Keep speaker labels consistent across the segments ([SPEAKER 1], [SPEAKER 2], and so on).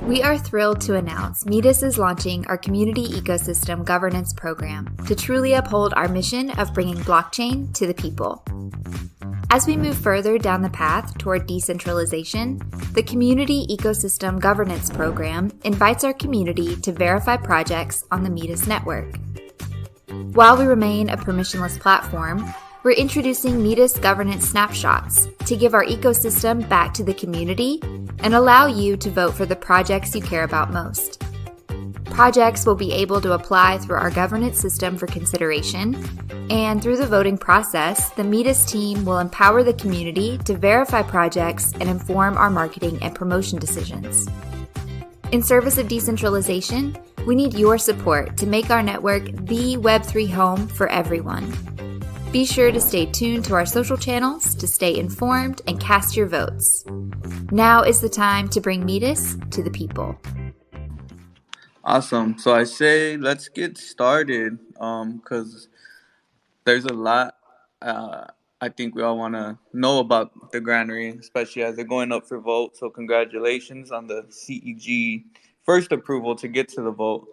[SPEAKER 1] We are thrilled to announce Metis is launching our Community Ecosystem Governance Program to truly uphold our mission of bringing blockchain to the people. As we move further down the path toward decentralization, the Community Ecosystem Governance Program invites our community to verify projects on the Metis network. While we remain a permissionless platform, we're introducing Metis governance snapshots to give our ecosystem back to the community and allow you to vote for the projects you care about most. Projects will be able to apply through our governance system for consideration, and through the voting process, the Metis team will empower the community to verify projects and inform our marketing and promotion decisions. In service of decentralization, we need your support to make our network the Web3 home for everyone. Be sure to stay tuned to our social channels to stay informed and cast your votes. Now is the time to bring Metis to the people.
[SPEAKER 2] Awesome. So I say let's get started because there's a lot I think we all want to know about the Granary, especially as they're going up for vote. So congratulations on the CEG first approval to get to the vote.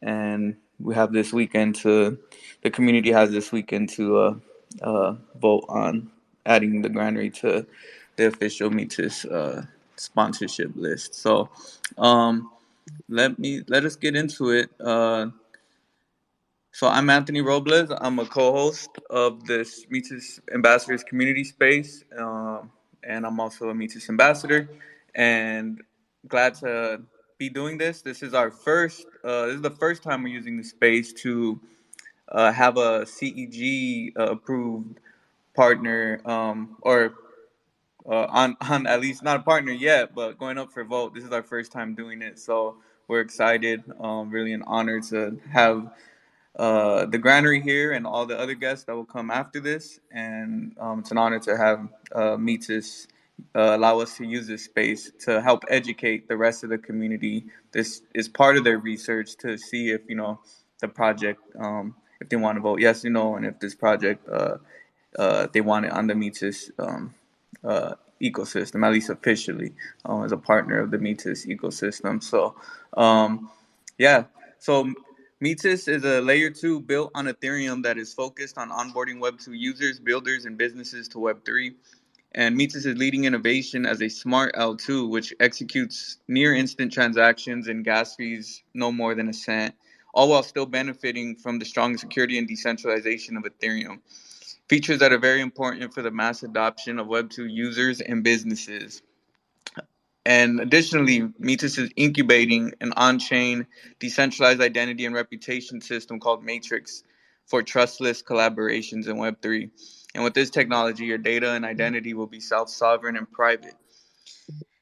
[SPEAKER 2] And we have this weekend the community has this weekend to vote on adding the Granary to the official Metis sponsorship list. So let us get into it. So I'm Anthony Robles. I'm a co-host of this Metis Ambassadors Community Space, and I'm also a Metis Ambassador. And glad to be doing this. This is our first. This is the first time we're using the space to have a CEG approved partner, or on at least not a partner yet, but going up for vote. This is our first time doing it, so we're excited. Really an honor to have the Granary here and all the other guests that will come after this. And it's an honor to have Metis allow us to use this space to help educate the rest of the community. This is part of their research to see if, the project, if they want to vote yes or no, and if this project, they want it on the Metis ecosystem, at least officially, as a partner of the Metis ecosystem. So, So Metis is a layer 2 built on Ethereum that is focused on onboarding Web 2 users, builders, and businesses to Web 3. And Metis is leading innovation as a smart L2, which executes near instant transactions and gas fees no more than a cent, all while still benefiting from the strong security and decentralization of Ethereum. Features that are very important for the mass adoption of Web 2 users and businesses. And additionally, Metis is incubating an on-chain decentralized identity and reputation system called Matrix for trustless collaborations in Web3. And with this technology, your data and identity will be self-sovereign and private.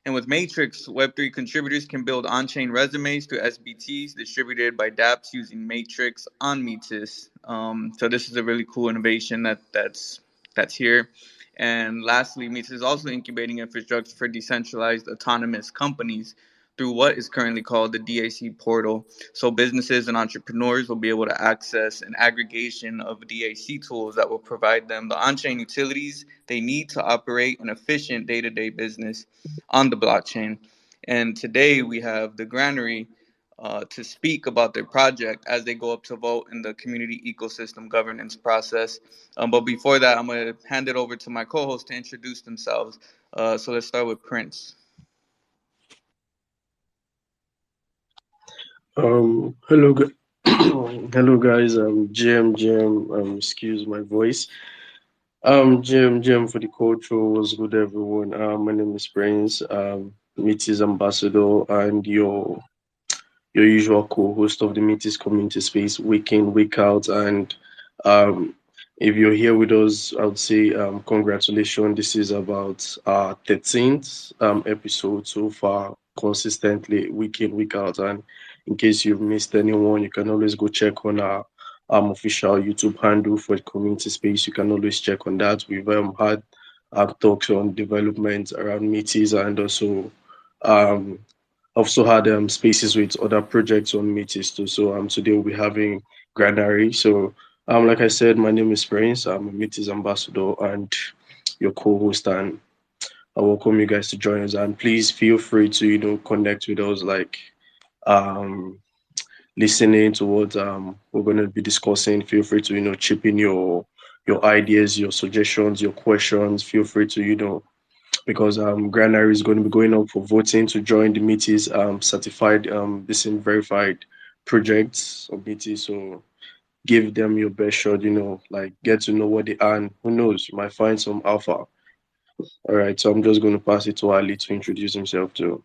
[SPEAKER 2] And with Matrix, Web3 contributors can build on-chain resumes to SBTs distributed by dApps using Matrix on Metis. So this is a really cool innovation that's here. And lastly, Metis is also incubating infrastructure for decentralized autonomous companies through what is currently called the DAC portal. So businesses and entrepreneurs will be able to access an aggregation of DAC tools that will provide them the on-chain utilities they need to operate an efficient day-to-day business on the blockchain. And today we have the Granary to speak about their project as they go up to vote in the community ecosystem governance process. But before that, I'm going to hand it over to my co-host to introduce themselves. So let's start with Prince.
[SPEAKER 3] Hello, hello guys. GM. Excuse my voice. GM for the culture was good, everyone. My name is Prince. Metis ambassador and your usual co-host of the Metis community space, week in, week out. And if you're here with us, I would say congratulations. This is about our 13th episode so far, consistently week in, week out. And in case you've missed anyone, you can always go check on our official YouTube handle for the community space. You can always check on that. We've had talks on development around Metis, and also had spaces with other projects on Metis too. So today we'll be having Granary. So like I said, my name is Prince. I'm a Metis ambassador and your co-host, and I welcome you guys to join us, and please feel free to connect with us, like um listening to what we're going to be discussing. Feel free to chip in your ideas, your suggestions, your questions. Feel free to because Granary is going to be going up for voting to join the Metis certified decent verified projects of Metis. So give them your best shot, like get to know what they are, and who knows, you might find some alpha. All right, so I'm just going to pass it to Ali to introduce himself too.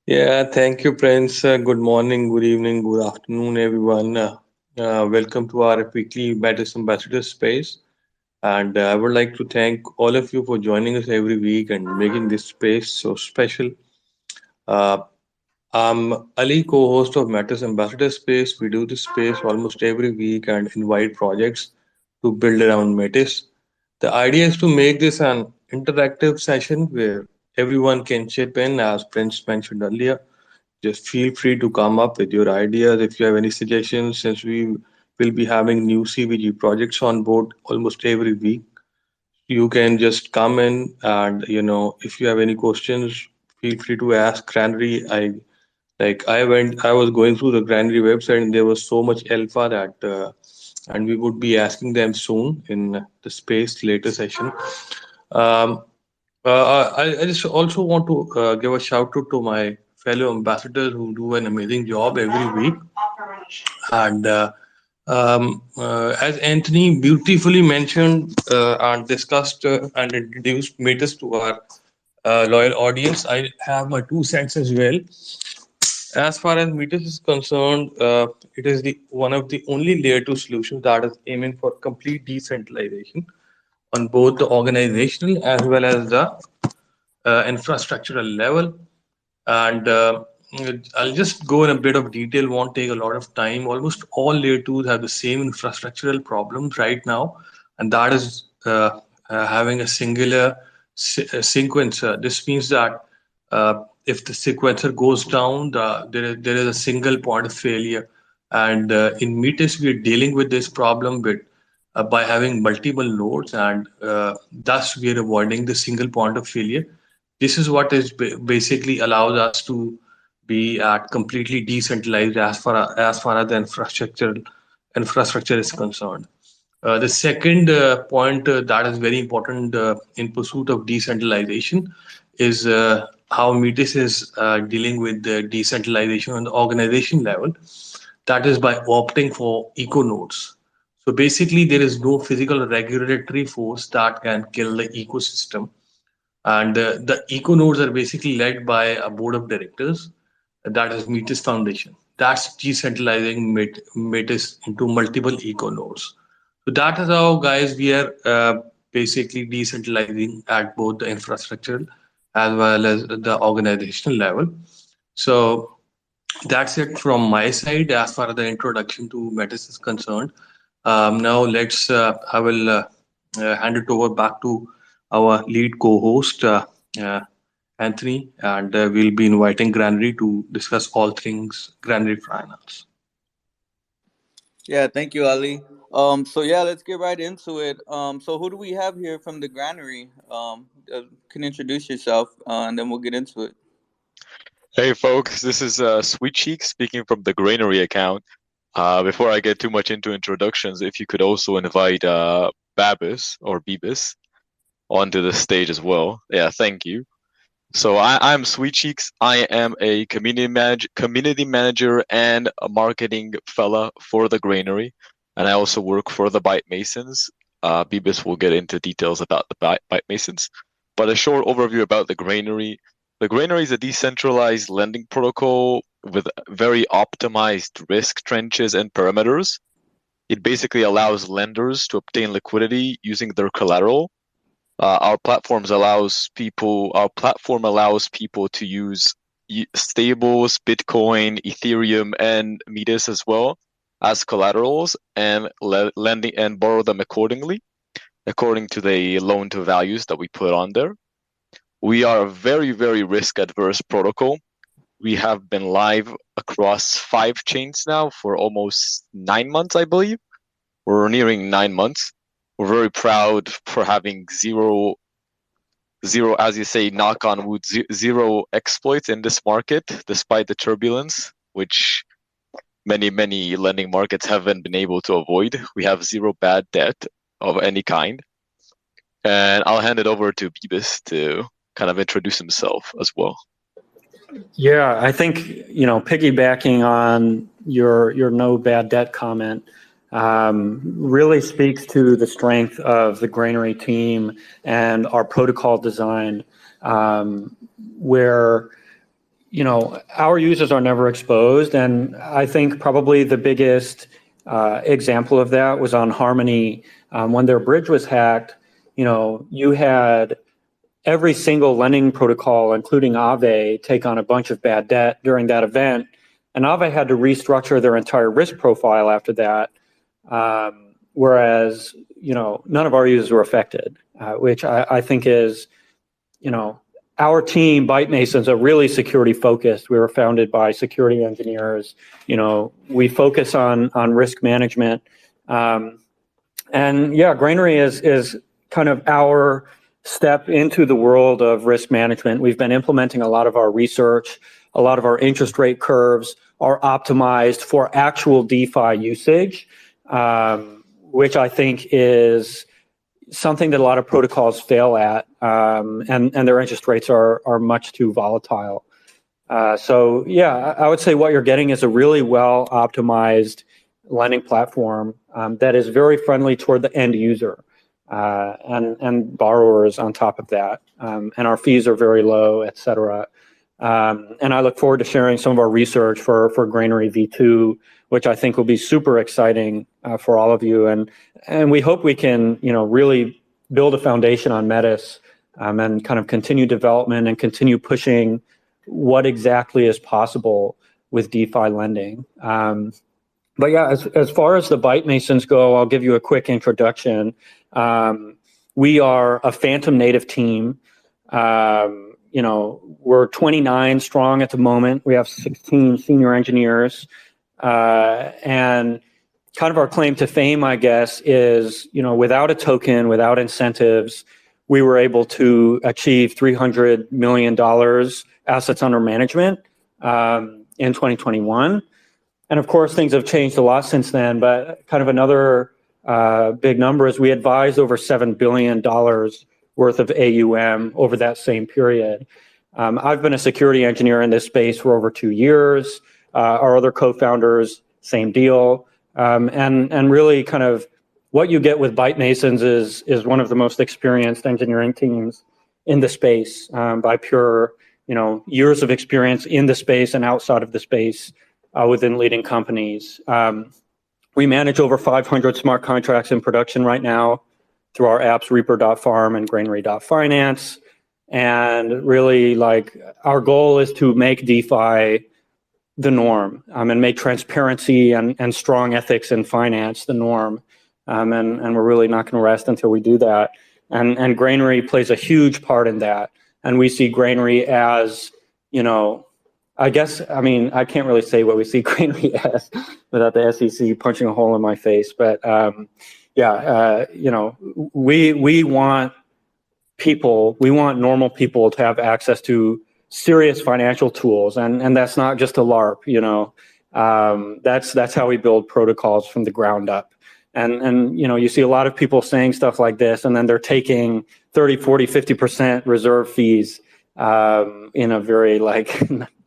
[SPEAKER 4] Yeah, thank you, Prince. Good morning, good evening, good afternoon, everyone. Welcome to our weekly Metis Ambassador Space. And I would like to thank all of you for joining us every week and making this space so special. Uh, I'm Ali, co-host of Metis Ambassador Space. We do this space almost every week and invite projects to build around Metis. The idea is to make this an interactive session where everyone can chip in, as Prince mentioned earlier. Just feel free to come up with your ideas if you have any suggestions, since we will be having new CVG projects on board almost every week. You can just come in and if you have any questions, feel free to ask Granary. I was going through the Granary website and there was so much alpha that and we would be asking them soon in the space later session. Um, I just also want to give a shout out to my fellow ambassadors who do an amazing job every week. And as Anthony beautifully mentioned and discussed and introduced Metis to our loyal audience, I have my 2 cents as well. As far as Metis is concerned, it is the one of the only layer two solutions that is aiming for complete decentralization on both the organizational as well as the infrastructural level. And I'll just go in a bit of detail, won't take a lot of time. Almost all layer twos have the same infrastructural problems right now, and that is having a singular sequencer. This means that if the sequencer goes down, there is a single point of failure. And in Metis, we are dealing with this problem by having multiple nodes, and thus we are avoiding the single point of failure. This is what is basically allows us to be at completely decentralized as far as the infrastructure is concerned. The second point that is very important in pursuit of decentralization is how Metis is dealing with the decentralization on the organization level. That is by opting for eco nodes. So basically, there is no physical regulatory force that can kill the ecosystem, and the eco nodes are basically led by a board of directors that is Metis Foundation. That's decentralizing Metis into multiple eco nodes. So that is how, guys, we are basically decentralizing at both the infrastructural as well as the organizational level. So that's it from my side as far as the introduction to Metis is concerned. Now I will hand it over back to our lead co-host, uh, Anthony, and we'll be inviting Granary to discuss all things Granary Finance.
[SPEAKER 2] Yeah, thank you, Ali. So yeah, let's get right into it. So who do we have here from the Granary? Can introduce yourself, and then we'll get into it.
[SPEAKER 5] Hey folks, this is Sweet Cheek speaking from the Granary account. Before I get too much into introductions, if you could also invite Babis or Beebis onto the stage as well. Yeah, thank you. So I'm Sweet Cheeks. I am a community manager and a marketing fella for the Granary, and I also work for the Bite Masons. Beebis will get into details about the Bite Masons, but a short overview about the Granary. The Granary is a decentralized lending protocol with very optimized risk trenches and perimeters. It basically allows lenders to obtain liquidity using their collateral. Our platform allows people to use stables, Bitcoin, Ethereum, and Metis as well as collaterals and lending and borrow them accordingly, according to the loan to values that we put on there. We are a very, very risk adverse protocol. We have been live across 5 chains now for almost 9 months, I believe. We're nearing 9 months. We're very proud for having zero zero, as you say, knock on wood, zero exploits in this market, despite the turbulence, which many lending markets haven't been able to avoid. We have zero bad debt of any kind. And I'll hand it over to Beebis to kind of introduce himself as well.
[SPEAKER 6] Yeah, I think, piggybacking on your no bad debt comment, really speaks to the strength of the Granary team and our protocol design, where our users are never exposed. And I think probably the biggest example of that was on Harmony. When their bridge was hacked, you had every single lending protocol, including Aave, take on a bunch of bad debt during that event. And Aave had to restructure their entire risk profile after that, whereas none of our users were affected, which I think is, our team, Byte Masons, are really security focused. We were founded by security engineers. We focus on risk management. And yeah, Granary is kind of our step into the world of risk management. We've been implementing a lot of our research. A lot of our interest rate curves are optimized for actual DeFi usage, which I think is something that a lot of protocols fail at, and their interest rates are much too volatile. So yeah, I would say what you're getting is a really well optimized lending platform that is very friendly toward the end user and borrowers on top of that. And our fees are very low, et cetera. And I look forward to sharing some of our research for Granary V2, which I think will be super exciting for all of you. And we hope we can, really build a foundation on Metis and kind of continue development and continue pushing what exactly is possible with DeFi lending. But yeah, as far as the Byte Masons go, I'll give you a quick introduction. We are a Phantom native team. We're 29 strong at the moment. We have 16 senior engineers. And kind of our claim to fame, I guess, is, without a token, without incentives, we were able to achieve $300 million assets under management in 2021. And of course, things have changed a lot since then, but kind of another big number is we advised over $7 billion worth of AUM over that same period. I've been a security engineer in this space for over 2 years. Our other co-founders, same deal. And really kind of what you get with Byte Masons is one of the most experienced engineering teams in the space by pure, years of experience in the space and outside of the space within leading companies. We manage over 500 smart contracts in production right now through our apps, Reaper.farm and Granary.finance. And really, our goal is to make DeFi the norm and make transparency and strong ethics in finance the norm. And we're really not going to rest until we do that. And Granary plays a huge part in that. And we see Granary as, I can't really say what we see Granary as without the SEC punching a hole in my face. But we want normal people to have access to serious financial tools, and that's not just a LARP. That's how we build protocols from the ground up. And you see a lot of people saying stuff like this, and then they're taking 30, 40, 50% reserve fees in a very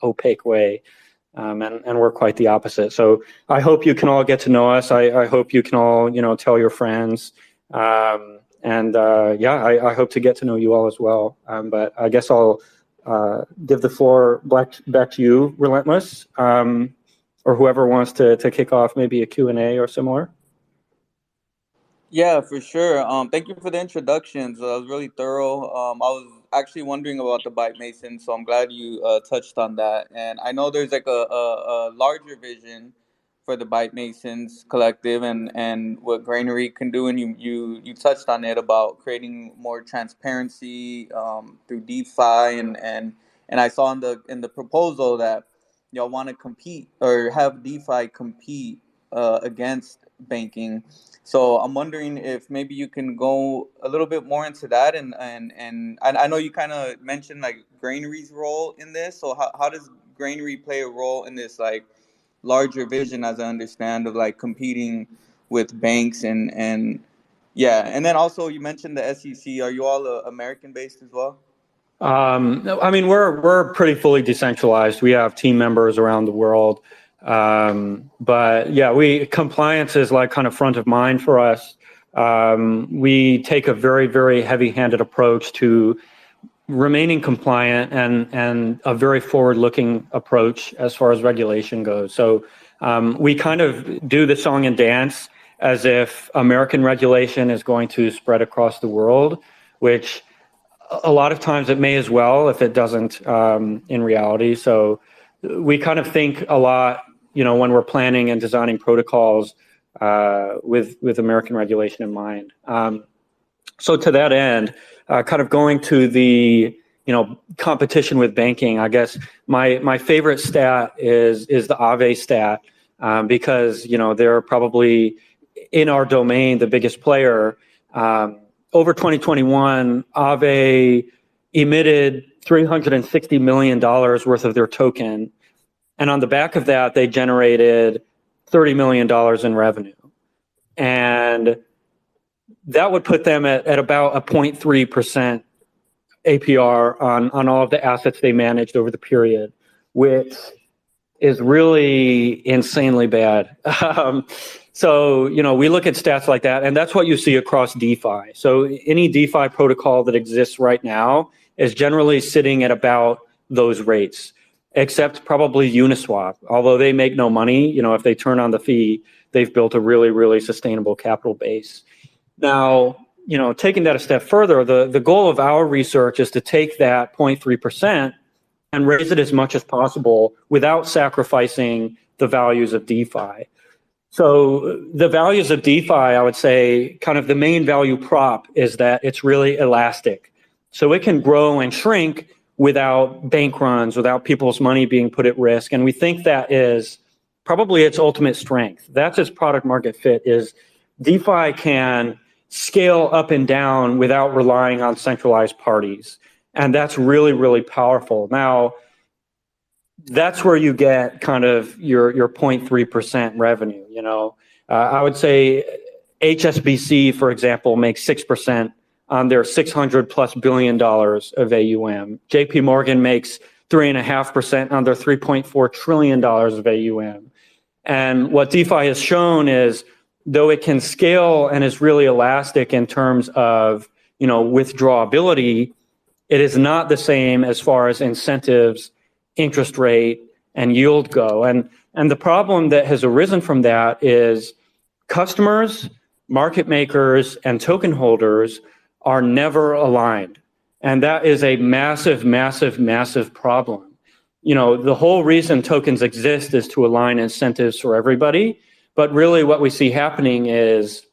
[SPEAKER 6] opaque way. And we're quite the opposite. So I hope you can all get to know us. I hope you can all, tell your friends. I hope to get to know you all as well. But I guess I'll give the floor back to you, Relentless, or whoever wants to kick off maybe a Q&A or similar.
[SPEAKER 2] Yeah, for sure. Thank you for the introductions. It was really thorough. I was actually wondering about the Byte Mason, so I'm glad you touched on that. And I know there's a larger vision for the Byte Masons collective and what Granary can do, and you touched on it about creating more transparency through DeFi and I saw in the proposal that y'all want to compete or have DeFi compete against banking. So I'm wondering if maybe you can go a little bit more into that, and I know you kind of mentioned like Granary's role in this. So how does Granary play a role in this like larger vision, as I understand, of like competing with banks and yeah, and then also you mentioned the SEC. Are you all American based as well?
[SPEAKER 6] I mean, we're pretty fully decentralized. We have team members around the world. But yeah, compliance is like kind of front of mind for us. We take a very, very heavy-handed approach to remaining compliant and a very forward-looking approach as far as regulation goes. So we kind of do the song and dance as if American regulation is going to spread across the world, which a lot of times it may as well if it doesn't in reality. So we kind of think a lot, when we're planning and designing protocols with American regulation in mind. So to that end, kind of going to the competition with banking, I guess my favorite stat is the Aave stat because they're probably in our domain the biggest player. Over 2021, Aave emitted $360 million worth of their token. And on the back of that, they generated $30 million in revenue. And that would put them at about a 0.3% APR on all of the assets they managed over the period, which is really insanely bad. So, we look at stats like that, and that's what you see across DeFi. So any DeFi protocol that exists right now is generally sitting at about those rates, except probably Uniswap. Although they make no money, if they turn on the fee, they've built a really, really sustainable capital base. Now, taking that a step further, the goal of our research is to take that 0.3% and raise it as much as possible without sacrificing the values of DeFi. So the values of DeFi, I would say, kind of the main value prop is that it's really elastic. So it can grow and shrink without bank runs, without people's money being put at risk. And we think that is probably its ultimate strength. That's its product market fit, is DeFi can scale up and down without relying on centralized parties. And that's really, really powerful. Now, that's where you get kind of your 0.3% revenue. I would say HSBC, for example, makes 6% on their $600+ billion of AUM. JP Morgan makes 3.5% on their $3.4 trillion of AUM. And what DeFi has shown is, though it can scale and is really elastic in terms of withdrawability, it is not the same as far as incentives, interest rate, and yield go. And the problem that has arisen from that is customers, market makers, and token holders are never aligned. And that is a massive, massive, massive problem. The whole reason tokens exist is to align incentives for everybody. But really what we see happening is,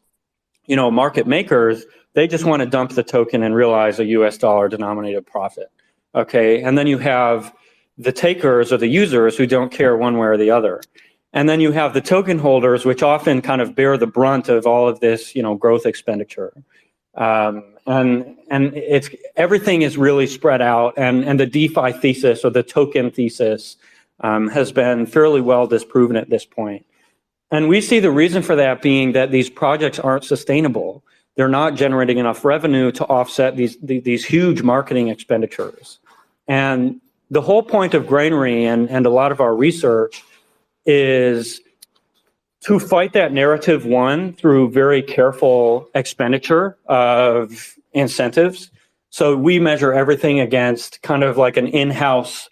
[SPEAKER 6] market makers, they just want to dump the token and realize a US dollar denominated profit. Okay. And then you have the takers or the users who don't care one way or the other. And then you have the token holders, which often kind of bear the brunt of all of this, growth expenditure. And it's everything is really spread out, and the DeFi thesis or the token thesis has been fairly well disproven at this point. And we see the reason for that being that these projects aren't sustainable. They're not generating enough revenue to offset these huge marketing expenditures. And the whole point of Granary and a lot of our research is to fight that narrative, one, through very careful expenditure of incentives. So we measure everything against kind of like an in-house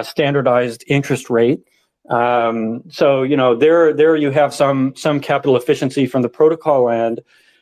[SPEAKER 6] standardized interest rate. So, there you have some capital efficiency from the protocol end.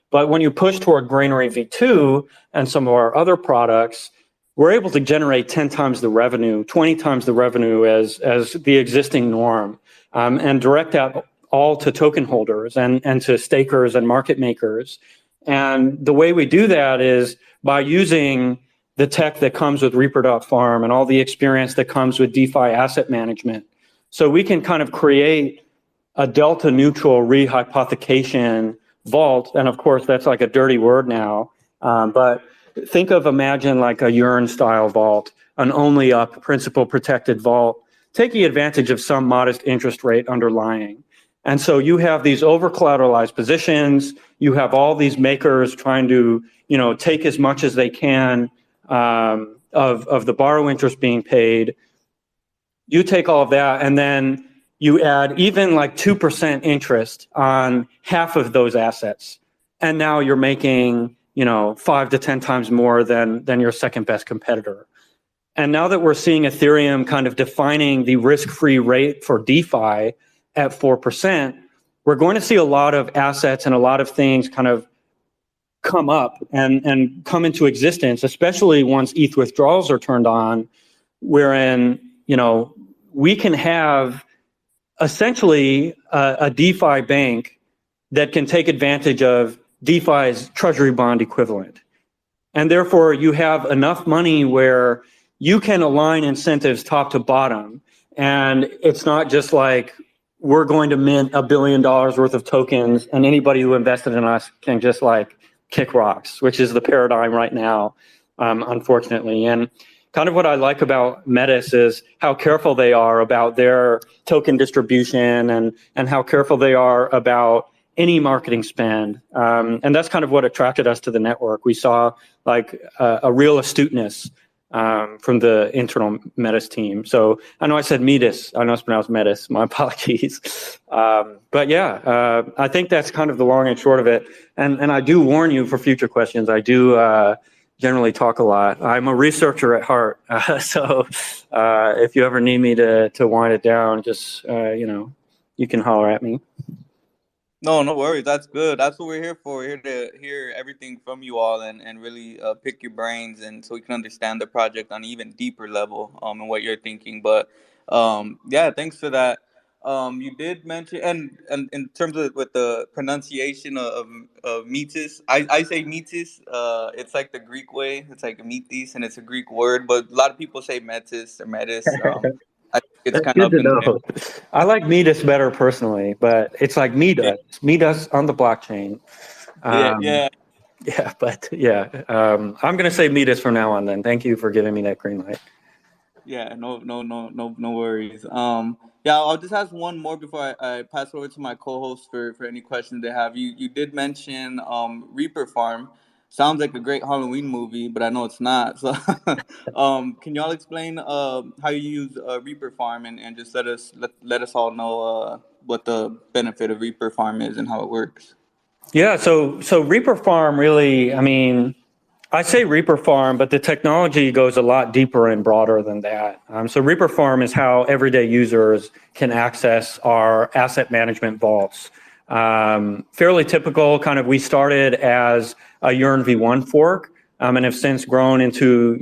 [SPEAKER 6] But when you push toward Granary V2 and some of our other products, we're able to generate 10 times the revenue, 20 times the revenue as the existing norm, and direct that all to token holders and to stakers and market makers. And the way we do that is by using the tech that comes with Reaper.farm and all the experience that comes with DeFi asset management. So we can kind of create a delta neutral rehypothecation vault, and of course that's like a dirty word now, but imagine like a urine style vault, an only up principal protected vault, taking advantage of some modest interest rate underlying. And so you have these over collateralized positions, you have all these makers trying to, take as much as they can of the borrow interest being paid. You take all of that and then you add even like 2% interest on half of those assets. And now you're making, 5 to 10 times more than your second best competitor. And now that we're seeing Ethereum kind of defining the risk-free rate for DeFi at 4%, we're going to see a lot of assets and a lot of things kind of come up and come into existence, especially once ETH withdrawals are turned on, wherein, we can have essentially a DeFi bank that can take advantage of DeFi's treasury bond equivalent. And therefore, you have enough money where you can align incentives top to bottom. And it's not just like we're going to mint $1 billion worth of tokens and anybody who invested in us can just like kick rocks, which is the paradigm right now, unfortunately. And kind of what I like about Metis is how careful they are about their token distribution and how careful they are about any marketing spend. And that's kind of what attracted us to the network. We saw like a real astuteness from the internal Metis team. So I know I said Metis. I know it's pronounced Metis. My apologies. But yeah, I think that's kind of the long and short of it. And I do warn you for future questions. I do generally talk a lot. I'm a researcher at heart. So if you ever need me to wind it down, just, you can holler at me.
[SPEAKER 2] No worries. That's good. That's what we're here for. We're here to hear everything from you all and really pick your brains and so we can understand the project on an even deeper level and what you're thinking. But yeah, thanks for that. You did mention and in terms of with the pronunciation of Metis, I say Metis. It's like the Greek way. It's like Metis, and it's a Greek word. But a lot of people say Metis or Metis. I think it's kind of up in the air.
[SPEAKER 6] I like Metis better personally, but it's like meet us on the blockchain.
[SPEAKER 2] Yeah.
[SPEAKER 6] But yeah, I'm going to say Metis from now on then. Thank you for giving me that green light.
[SPEAKER 2] Yeah, no worries. Yeah, I'll just ask one more before I pass over to my co-host for any questions they have. You did mention Reaper Farm. Sounds like a great Halloween movie, but I know it's not. So, can y'all explain how you use Reaper Farm and just let us all know what the benefit of Reaper Farm is and how it works?
[SPEAKER 6] Yeah, so Reaper Farm really, I mean, I say Reaper Farm, but the technology goes a lot deeper and broader than that. So Reaper Farm is how everyday users can access our asset management vaults. Fairly typical, kind of we started as a Yearn v1 fork and have since grown into,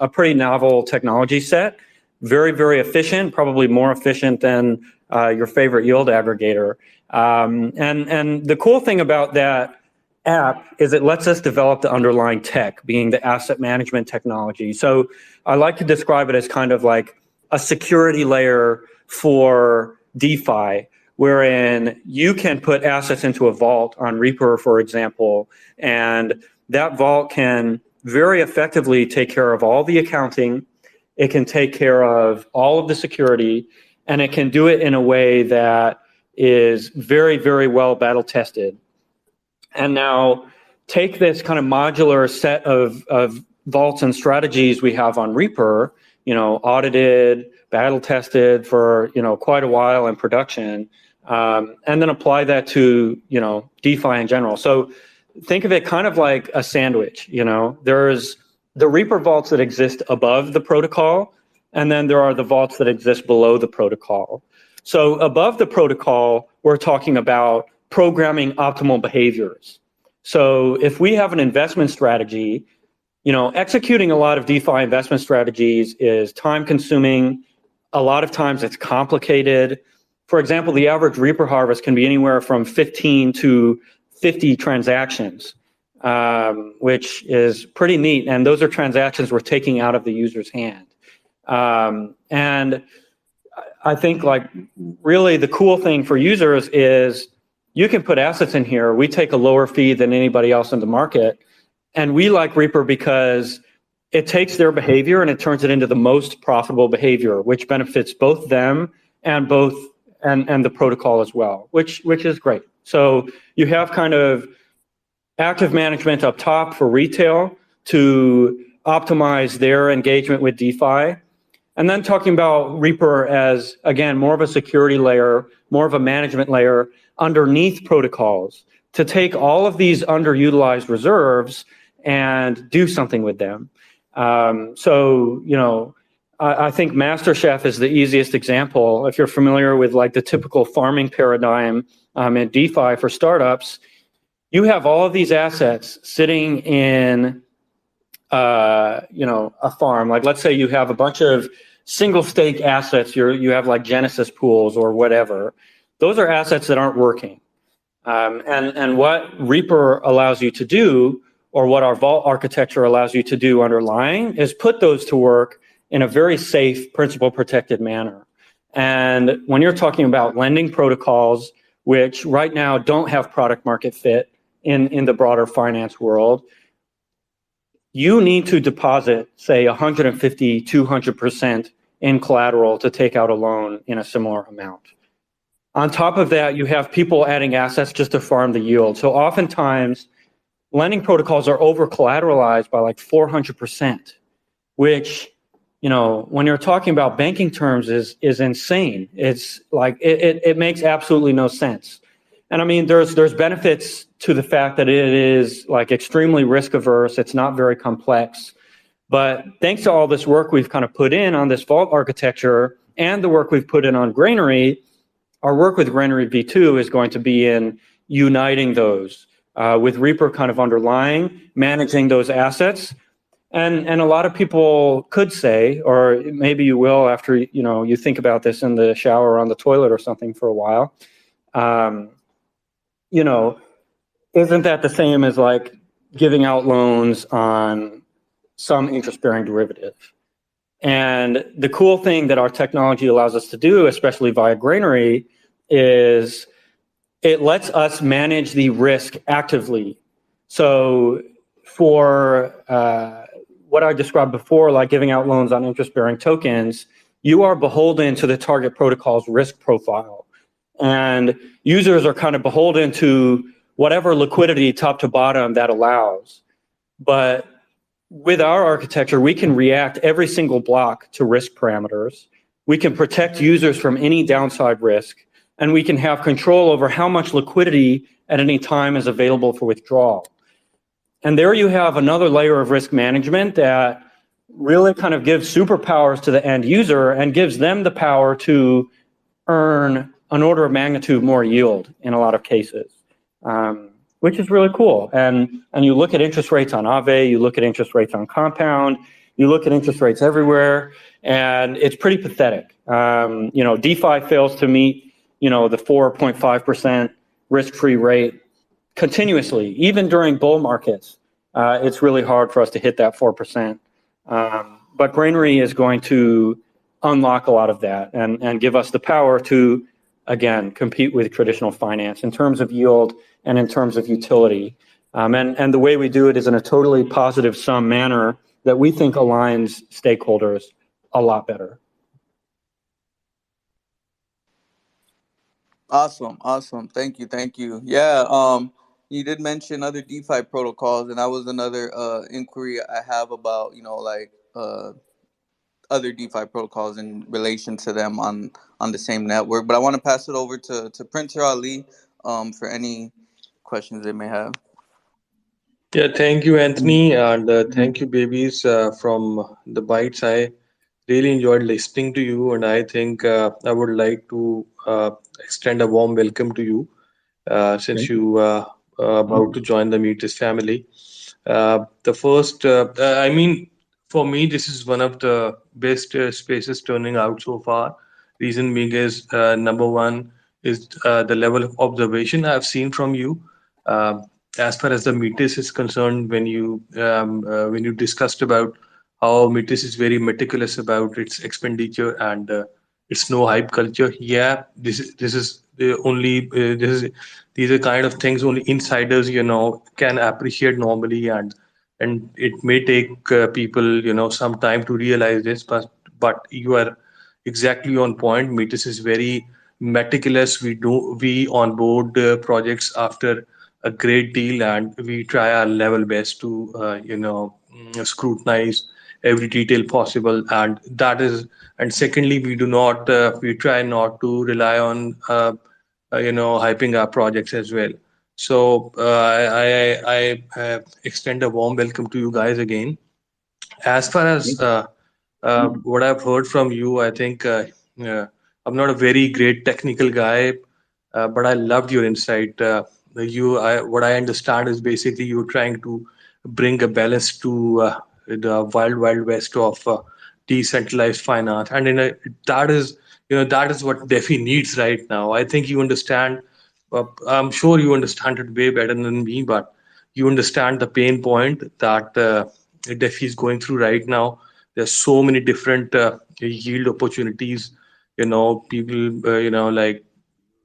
[SPEAKER 6] a pretty novel technology set. Very, very efficient, probably more efficient than your favorite yield aggregator. And the cool thing about that app is it lets us develop the underlying tech, being the asset management technology. So I like to describe it as kind of like a security layer for DeFi, wherein you can put assets into a vault on Reaper, for example, and that vault can very effectively take care of all the accounting. It can take care of all of the security, and it can do it in a way that is very, very well battle tested. And now take this kind of modular set of vaults and strategies we have on Reaper, audited, battle tested for, quite a while in production, and then apply that to, DeFi in general. So think of it kind of like a sandwich, there's the Reaper vaults that exist above the protocol, and then there are the vaults that exist below the protocol. So above the protocol, we're talking about programming optimal behaviors. So if we have an investment strategy, executing a lot of DeFi investment strategies is time consuming. A lot of times it's complicated. For example, the average Reaper harvest can be anywhere from 15 to 50 transactions, which is pretty neat. And those are transactions we're taking out of the user's hand. And I think like really the cool thing for users is you can put assets in here. We take a lower fee than anybody else in the market. And we like Reaper because it takes their behavior and it turns it into the most profitable behavior, which benefits both them and the protocol as well, which is great. So you have kind of active management up top for retail to optimize their engagement with DeFi. And then talking about Reaper as, again, more of a security layer, more of a management layer underneath protocols to take all of these underutilized reserves and do something with them. So, you know, I think MasterChef is the easiest example. If you're familiar with like the typical farming paradigm in DeFi for startups, you have all of these assets sitting in, you know, a farm. Like, let's say you have a bunch of single stake assets. You have like Genesis pools or whatever. Those are assets that aren't working. And what Reaper allows you to do, or what our vault architecture allows you to do underlying, is put those to work in a very safe, principal protected manner. And when you're talking about lending protocols, which right now don't have product market fit in the broader finance world, you need to deposit, say, 150, 200% in collateral to take out a loan in a similar amount. On top of that, you have people adding assets just to farm the yield. So oftentimes, lending protocols are over collateralized by like 400%, which, you know, when you're talking about banking terms is insane. It's like, it makes absolutely no sense. And I mean, there's benefits to the fact that it is like extremely risk averse. It's not very complex. But thanks to all this work we've kind of put in on this vault architecture and the work we've put in on Granary, our work with Granary V2 is going to be in uniting those with Reaper kind of underlying, managing those assets. And a lot of people could say, or maybe you will after, you know, you think about this in the shower or on the toilet or something for a while, you know, isn't that the same as like giving out loans on some interest-bearing derivative? And the cool thing that our technology allows us to do, especially via Granary, is it lets us manage the risk actively. So for what I described before, like giving out loans on interest-bearing tokens, you are beholden to the target protocol's risk profile. And users are kind of beholden to whatever liquidity top to bottom that allows. But with our architecture, we can react every single block to risk parameters. We can protect users from any downside risk, and we can have control over how much liquidity at any time is available for withdrawal. And there you have another layer of risk management that really kind of gives superpowers to the end user and gives them the power to earn an order of magnitude more yield in a lot of cases, which is really cool. And you look at interest rates on Aave, you look at interest rates on Compound, you look at interest rates everywhere, and it's pretty pathetic. You know, DeFi fails to meet, you know, the 4.5% risk-free rate continuously, even during bull markets. It's really hard for us to hit that 4%. But Granary is going to unlock a lot of that and give us the power to, again, compete with traditional finance in terms of yield and in terms of utility. And the way we do it is in a totally positive sum manner that we think aligns stakeholders a lot better.
[SPEAKER 2] Awesome. Thank you. Yeah, you did mention other DeFi protocols, and that was another inquiry I have about, you know, like other DeFi protocols in relation to them on the same network. But I want to pass it over to Printer Ali for any questions they may have.
[SPEAKER 4] Yeah, thank you, Anthony, and thank you, babies, from the Bytes. I really enjoyed listening to you, and I think I would like to extend a warm welcome to you since you are about to join the Metis family. The first, I mean, for me, this is one of the best spaces turning out so far. Reason being is number one is the level of observation I've seen from you. As far as the Metis is concerned, when you discussed about how Metis is very meticulous about its expenditure and it's no hype culture. Yeah, this is the only these are kind of things only insiders can appreciate normally, and it may take people some time to realize this, but you are exactly on point. Metis is very meticulous. We onboard projects after a great deal, and we try our level best to scrutinize every detail possible, and that is. And secondly, we try not to rely on hyping our projects as well. So I extend a warm welcome to you guys again. As far as what I've heard from you, I think I'm not a very great technical guy, but I loved your insight. What I understand is basically you're trying to bring a balance to the wild west of decentralized finance, and that is that is what DeFi needs right now. I think you understand. I'm sure you understand it way better than me, but you understand the pain point that DeFi is going through right now. There's so many different yield opportunities. People, like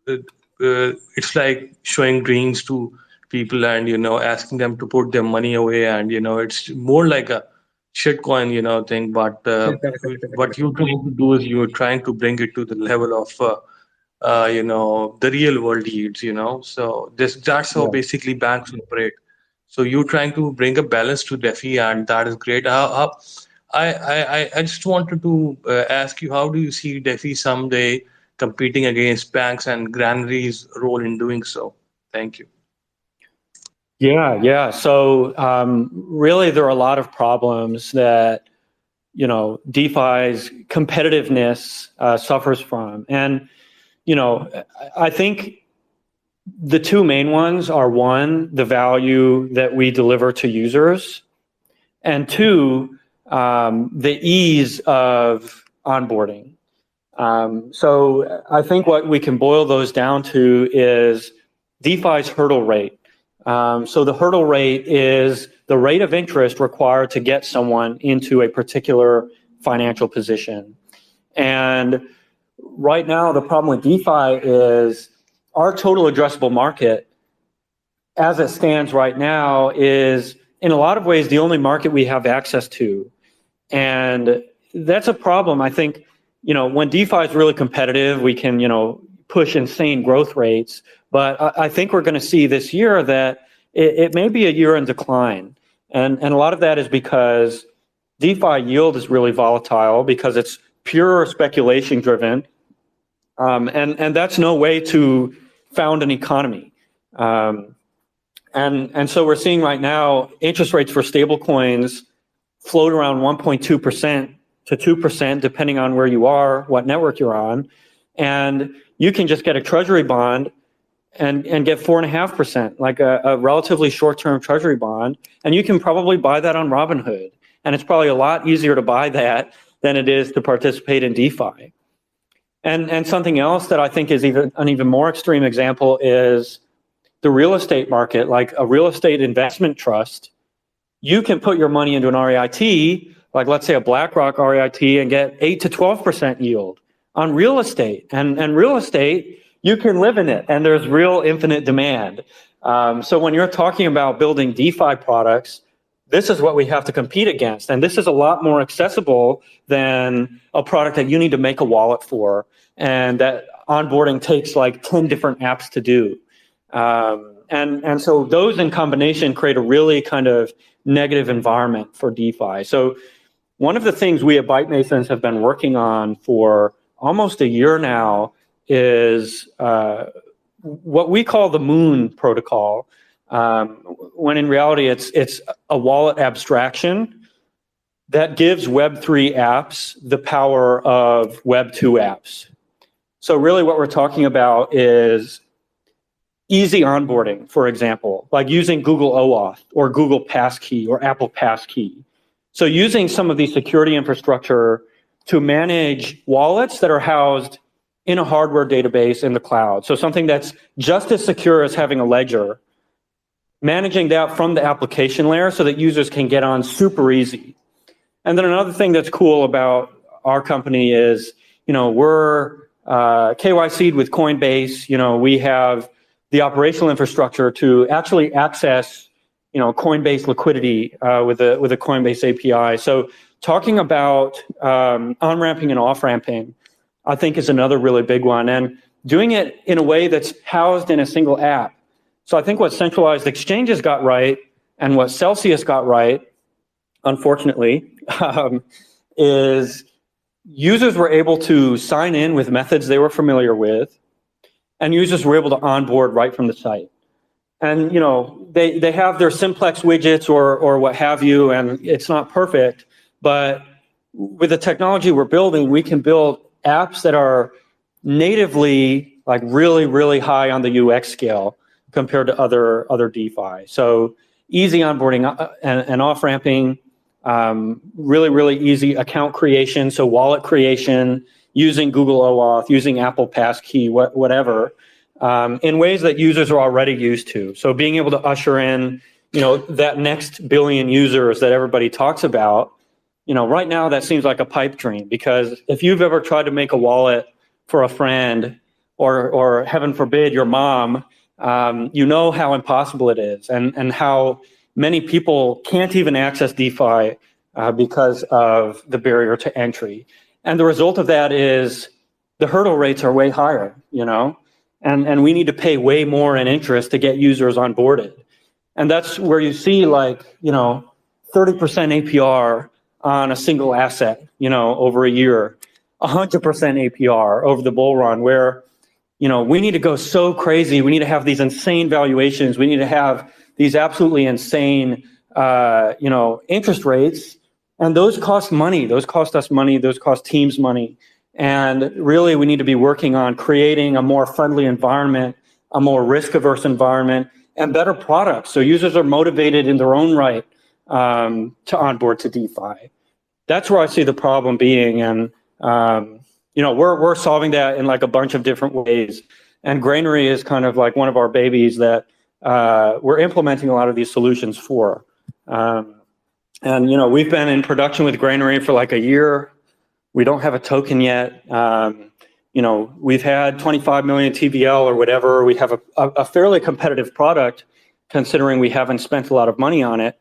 [SPEAKER 4] uh, it's like showing dreams to people and asking them to put their money away, and it's more like a shitcoin thing. But what you're trying to do is you're trying to bring it to the level of the real world yields. So that's how
[SPEAKER 6] Yeah.
[SPEAKER 4] basically banks operate. So you're trying to bring a balance to DeFi, and that is great. I just wanted to ask you, how do you see DeFi someday competing against banks and Granary's role in doing so? Thank you.
[SPEAKER 6] Yeah. So really, there are a lot of problems that DeFi's competitiveness suffers from, and I think the two main ones are, one, the value that we deliver to users, and two, the ease of onboarding. So I think what we can boil those down to is DeFi's hurdle rate. So the hurdle rate is the rate of interest required to get someone into a particular financial position. And right now, the problem with DeFi is our total addressable market, as it stands right now, is in a lot of ways the only market we have access to. And that's a problem. I think, when DeFi is really competitive, we can, push insane growth rates. But I think we're going to see this year that it may be a year in decline. And a lot of that is because DeFi yield is really volatile because it's pure speculation driven. And that's no way to found an economy. And so we're seeing right now interest rates for stable coins float around 1.2% to 2%, depending on where you are, what network you're on. And you can just get a treasury bond and get 4.5%, like a relatively short-term treasury bond. And you can probably buy that on Robinhood. And it's probably a lot easier to buy that than it is to participate in DeFi. And something else that I think is an even more extreme example is the real estate market, like a real estate investment trust. You can put your money into an REIT, like let's say a BlackRock REIT, and get 8 to 12% yield on real estate. And real estate, you can live in it, and there's real infinite demand. So when you're talking about building DeFi products, this is what we have to compete against. And this is a lot more accessible than a product that you need to make a wallet for, and that onboarding takes like 10 different apps to do. And so those in combination create a really kind of negative environment for DeFi. So one of the things we at Byte Masons have been working on for almost a year now is what we call the Moon protocol, when in reality it's a wallet abstraction that gives Web3 apps the power of Web2 apps. So really what we're talking about is easy onboarding, for example, like using Google OAuth or Google Passkey or Apple Passkey. So using some of the security infrastructure to manage wallets that are housed in a hardware database in the cloud. So something that's just as secure as having a ledger, managing that from the application layer so that users can get on super easy. And then another thing that's cool about our company is we're KYC'd with Coinbase. We have the operational infrastructure to actually access, Coinbase liquidity with a Coinbase API. So talking about on-ramping and off-ramping, I think is another really big one, and doing it in a way that's housed in a single app. So I think what centralized exchanges got right and what Celsius got right, unfortunately, is users were able to sign in with methods they were familiar with, and users were able to onboard right from the site. And they have their simplex widgets or what have you, and it's not perfect, but with the technology we're building, we can build apps that are natively like really, really high on the UX scale compared to other DeFi. So easy onboarding and off-ramping, really, really easy account creation, so wallet creation, using Google OAuth, using Apple Passkey, whatever, in ways that users are already used to. So being able to usher in, that next billion users that everybody talks about, right now that seems like a pipe dream, because if you've ever tried to make a wallet for a friend or heaven forbid your mom, you know how impossible it is and how many people can't even access DeFi because of the barrier to entry. And the result of that is the hurdle rates are way higher, and we need to pay way more in interest to get users onboarded. And that's where you see 30% APR on a single asset, over a year, 100% APR over the bull run, where, we need to go so crazy. We need to have these insane valuations. We need to have these absolutely insane, interest rates. And those cost money. Those cost us money. Those cost teams money. And really, we need to be working on creating a more friendly environment, a more risk-averse environment, and better products, so users are motivated in their own right to onboard to DeFi. That's where I see the problem being, and we're solving that in a bunch of different ways. And Granary is kind of like one of our babies that we're implementing a lot of these solutions for. And we've been in production with Granary for a year. We don't have a token yet. We've had 25 million TVL or whatever. We have a fairly competitive product, considering we haven't spent a lot of money on it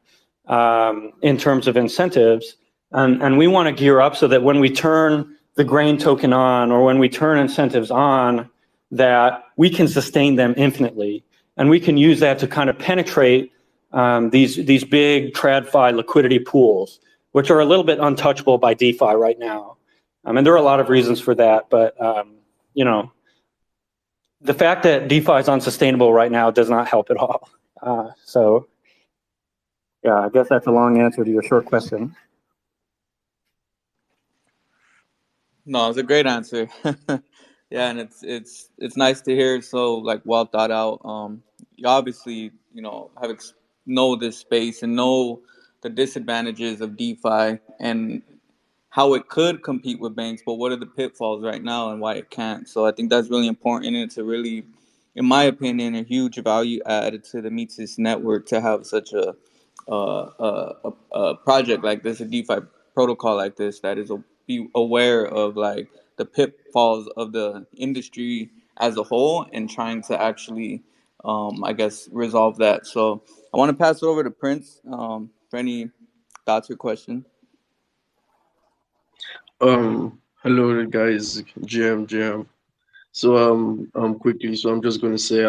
[SPEAKER 6] in terms of incentives. And we want to gear up so that when we turn the Grain token on, or when we turn incentives on, that we can sustain them infinitely. And we can use that to kind of penetrate these big TradFi liquidity pools, which are a little bit untouchable by DeFi right now. And there are a lot of reasons for that, but the fact that DeFi is unsustainable right now does not help at all. So yeah, I guess that's a long answer to your short question.
[SPEAKER 2] No, it's a great answer. Yeah, and it's nice to hear. So well thought out. You obviously know this space and know the disadvantages of DeFi and how it could compete with banks, but what are the pitfalls right now and why it can't. So I think that's really important, and it's a really, in my opinion, a huge value add to the Metis network to have such a project like this, a DeFi protocol like this that is be aware of the pitfalls of the industry as a whole and trying to actually, resolve that. So I want to pass it over to Prince for any thoughts or questions.
[SPEAKER 3] Hello guys, GM. So quickly, so I'm just gonna say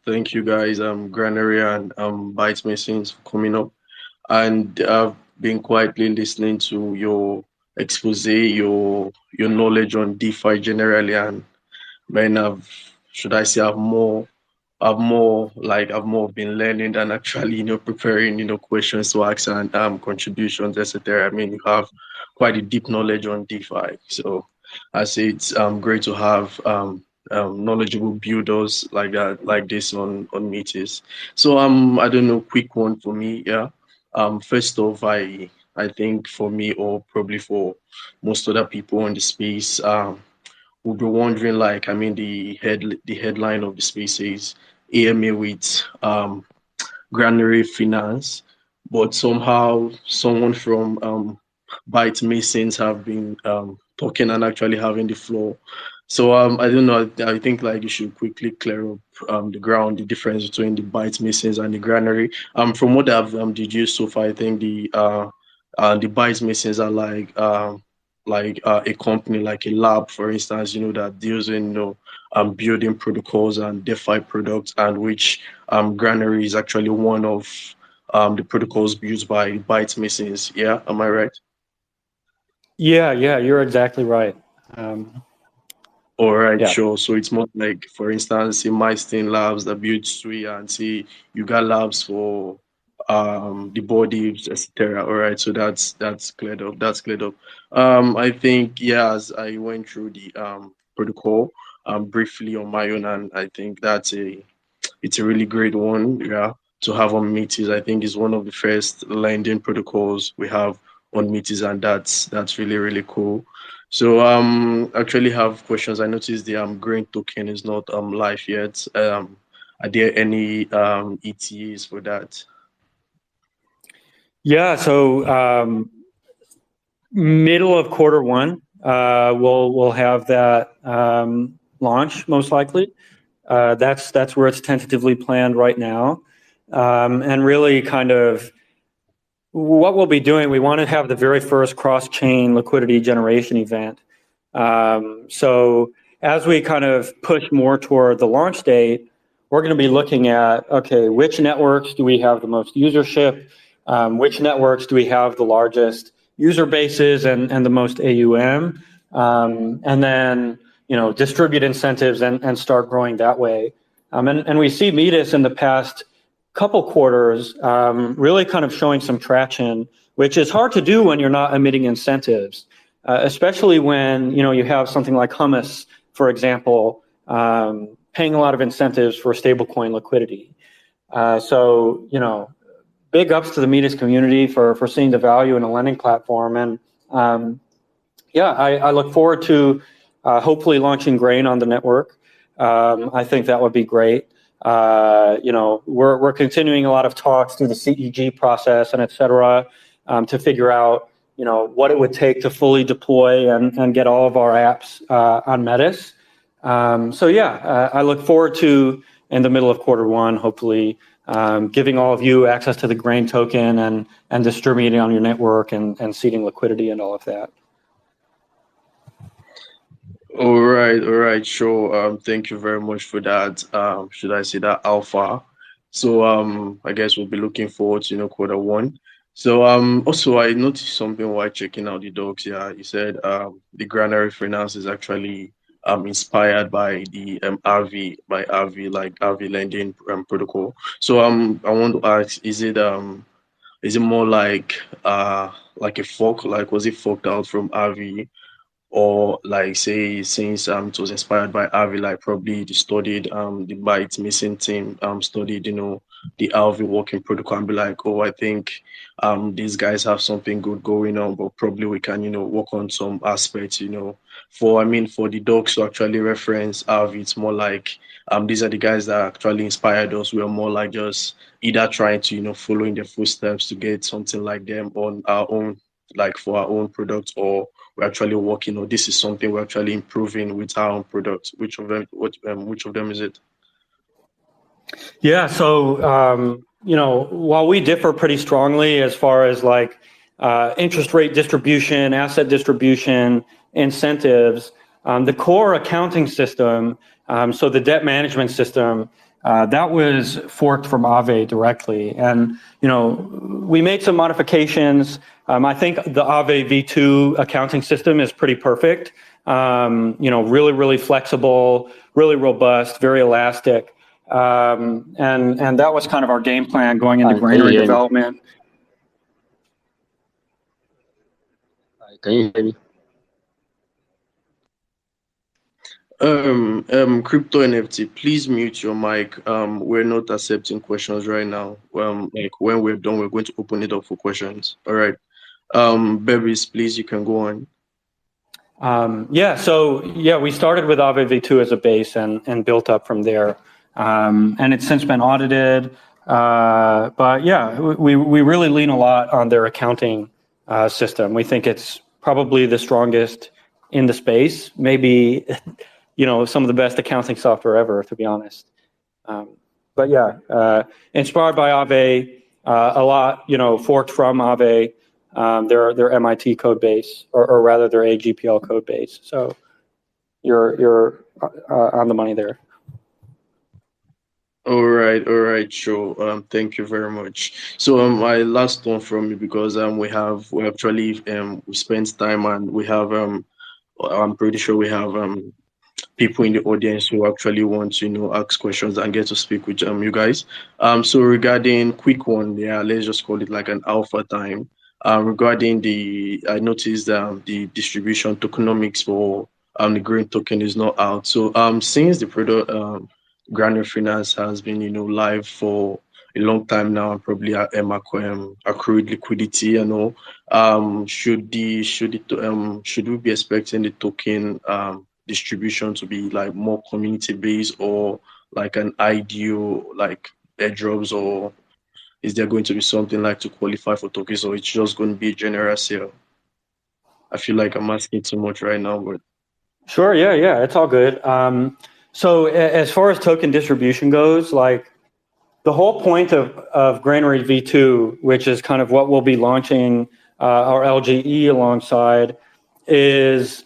[SPEAKER 3] thank you guys, Granary and Bytes Masons for coming up, and I've been quietly listening to your expose, your knowledge on DeFi generally, and man, I've more been learning than actually preparing questions to ask and contributions, etc. I mean, you have quite a deep knowledge on DeFi, so I say it's great to have knowledgeable builders like that, like this on Metis. So I don't know, quick one for me, yeah. First off, I think for me, or probably for most other people in the space, will be wondering, the headline of the space is AMA with Granary Finance, but somehow someone from Byte Masons have been talking and actually having the floor. So I don't know. I think like you should quickly clear up the ground, the difference between the byte missings and the granary. From what I've deduced so far, I think the byte missings are like a company like a lab, for instance, that deals in building protocols and DeFi products, and which Granary is actually one of the protocols used by byte missings. Yeah, am I right?
[SPEAKER 6] Yeah, you're exactly right.
[SPEAKER 3] All right,
[SPEAKER 6] Yeah.
[SPEAKER 3] sure. So it's more like, for instance, see Milestone Labs that build Sui, and see you got labs for the body, etc. All right, so that's cleared up. That's cleared up. I think, yeah, as I went through the protocol briefly on my own, and I think it's a really great one, yeah, to have on Metis. I think it's one of the first lending protocols we have on Metis, and that's really, really cool. So actually have questions. I noticed the green token is not live yet. Are there any ETAs for that?
[SPEAKER 6] Yeah, so middle of Q1, we'll have that launch most likely. That's where it's tentatively planned right now, and really kind of what we'll be doing. We want to have the very first cross-chain liquidity generation event. So as we kind of push more toward the launch date, we're going to be looking at, okay, which networks do we have the most usership? Which networks do we have the largest user bases and the most AUM? And then, distribute incentives and start growing that way. And we see Metis in the past couple quarters really kind of showing some traction, which is hard to do when you're not emitting incentives, especially when you have something like Hummus, for example, paying a lot of incentives for stablecoin liquidity. So big ups to the Metis community for seeing the value in a lending platform, and I look forward to hopefully launching Grain on the network. I think that would be great. We're continuing a lot of talks through the CEG process and et cetera, to figure out, what it would take to fully deploy and get all of our apps on Metis. I look forward to, in the middle of Q1, hopefully giving all of you access to the Grain token and distributing on your network and seeding liquidity and all of that.
[SPEAKER 3] All right, sure. Thank you very much for that. Should I say that alpha? So I guess we'll be looking forward to Q1. So also I noticed something while checking out the docs. Yeah, you said the Granary finance is actually inspired by the RV, like RV lending protocol. So I want to ask, is it more like a fork, like was it forked out from RV? Or like say since it was inspired by Avi, like probably they studied the bytes missing team studied the Alvi working protocol and be like, oh, I think these guys have something good going on, but probably we can work on some aspects for the docs to actually reference Avi. It's more like these are the guys that actually inspired us. We are more like just either trying to follow in their footsteps to get something like them on our own, like for our own product, or we're actually working, or this is something we're actually improving with our own products. Which of them is it?
[SPEAKER 6] Yeah, so while we differ pretty strongly as far as like interest rate distribution, asset distribution, incentives, the core accounting system, so the debt management system, that was forked from Aave directly, and we made some modifications. I think the Aave V2 accounting system is pretty perfect. Really, really flexible, really robust, very elastic. And that was kind of our game plan going into Granary development.
[SPEAKER 7] Can you hear me?
[SPEAKER 3] Crypto NFT, please mute your mic. We're not accepting questions right now. Like when we're done, we're going to open it up for questions. All right. Bevis, please, you can go on.
[SPEAKER 6] We started with Aave V2 as a base and built up from there. And it's since been audited. We really lean a lot on their accounting system. We think it's probably the strongest in the space, maybe, some of the best accounting software ever, to be honest. But yeah, inspired by Aave, a lot, forked from Aave, their MIT code base, or rather their AGPL code base. So you're on the money there.
[SPEAKER 3] All right, sure. Thank you very much. So, my last one from me, because we actually we spent time, and we have I'm pretty sure we have people in the audience who actually want to ask questions and get to speak with you guys. So regarding quick one, yeah, let's just call it like an alpha time. Regarding I noticed the distribution tokenomics for the green token is not out. So since the product Granary Finance has been live for a long time now, and probably accrued liquidity and all. Should we be expecting the token distribution to be like more community based, or like an ideal like airdrops, or is there going to be something like to qualify for tokens, or it's just going to be general sale? I feel like I'm asking too much right now, but
[SPEAKER 6] Sure, yeah, it's all good. So as far as token distribution goes, like the whole point of Granary V2, which is kind of what we'll be launching our LGE alongside, is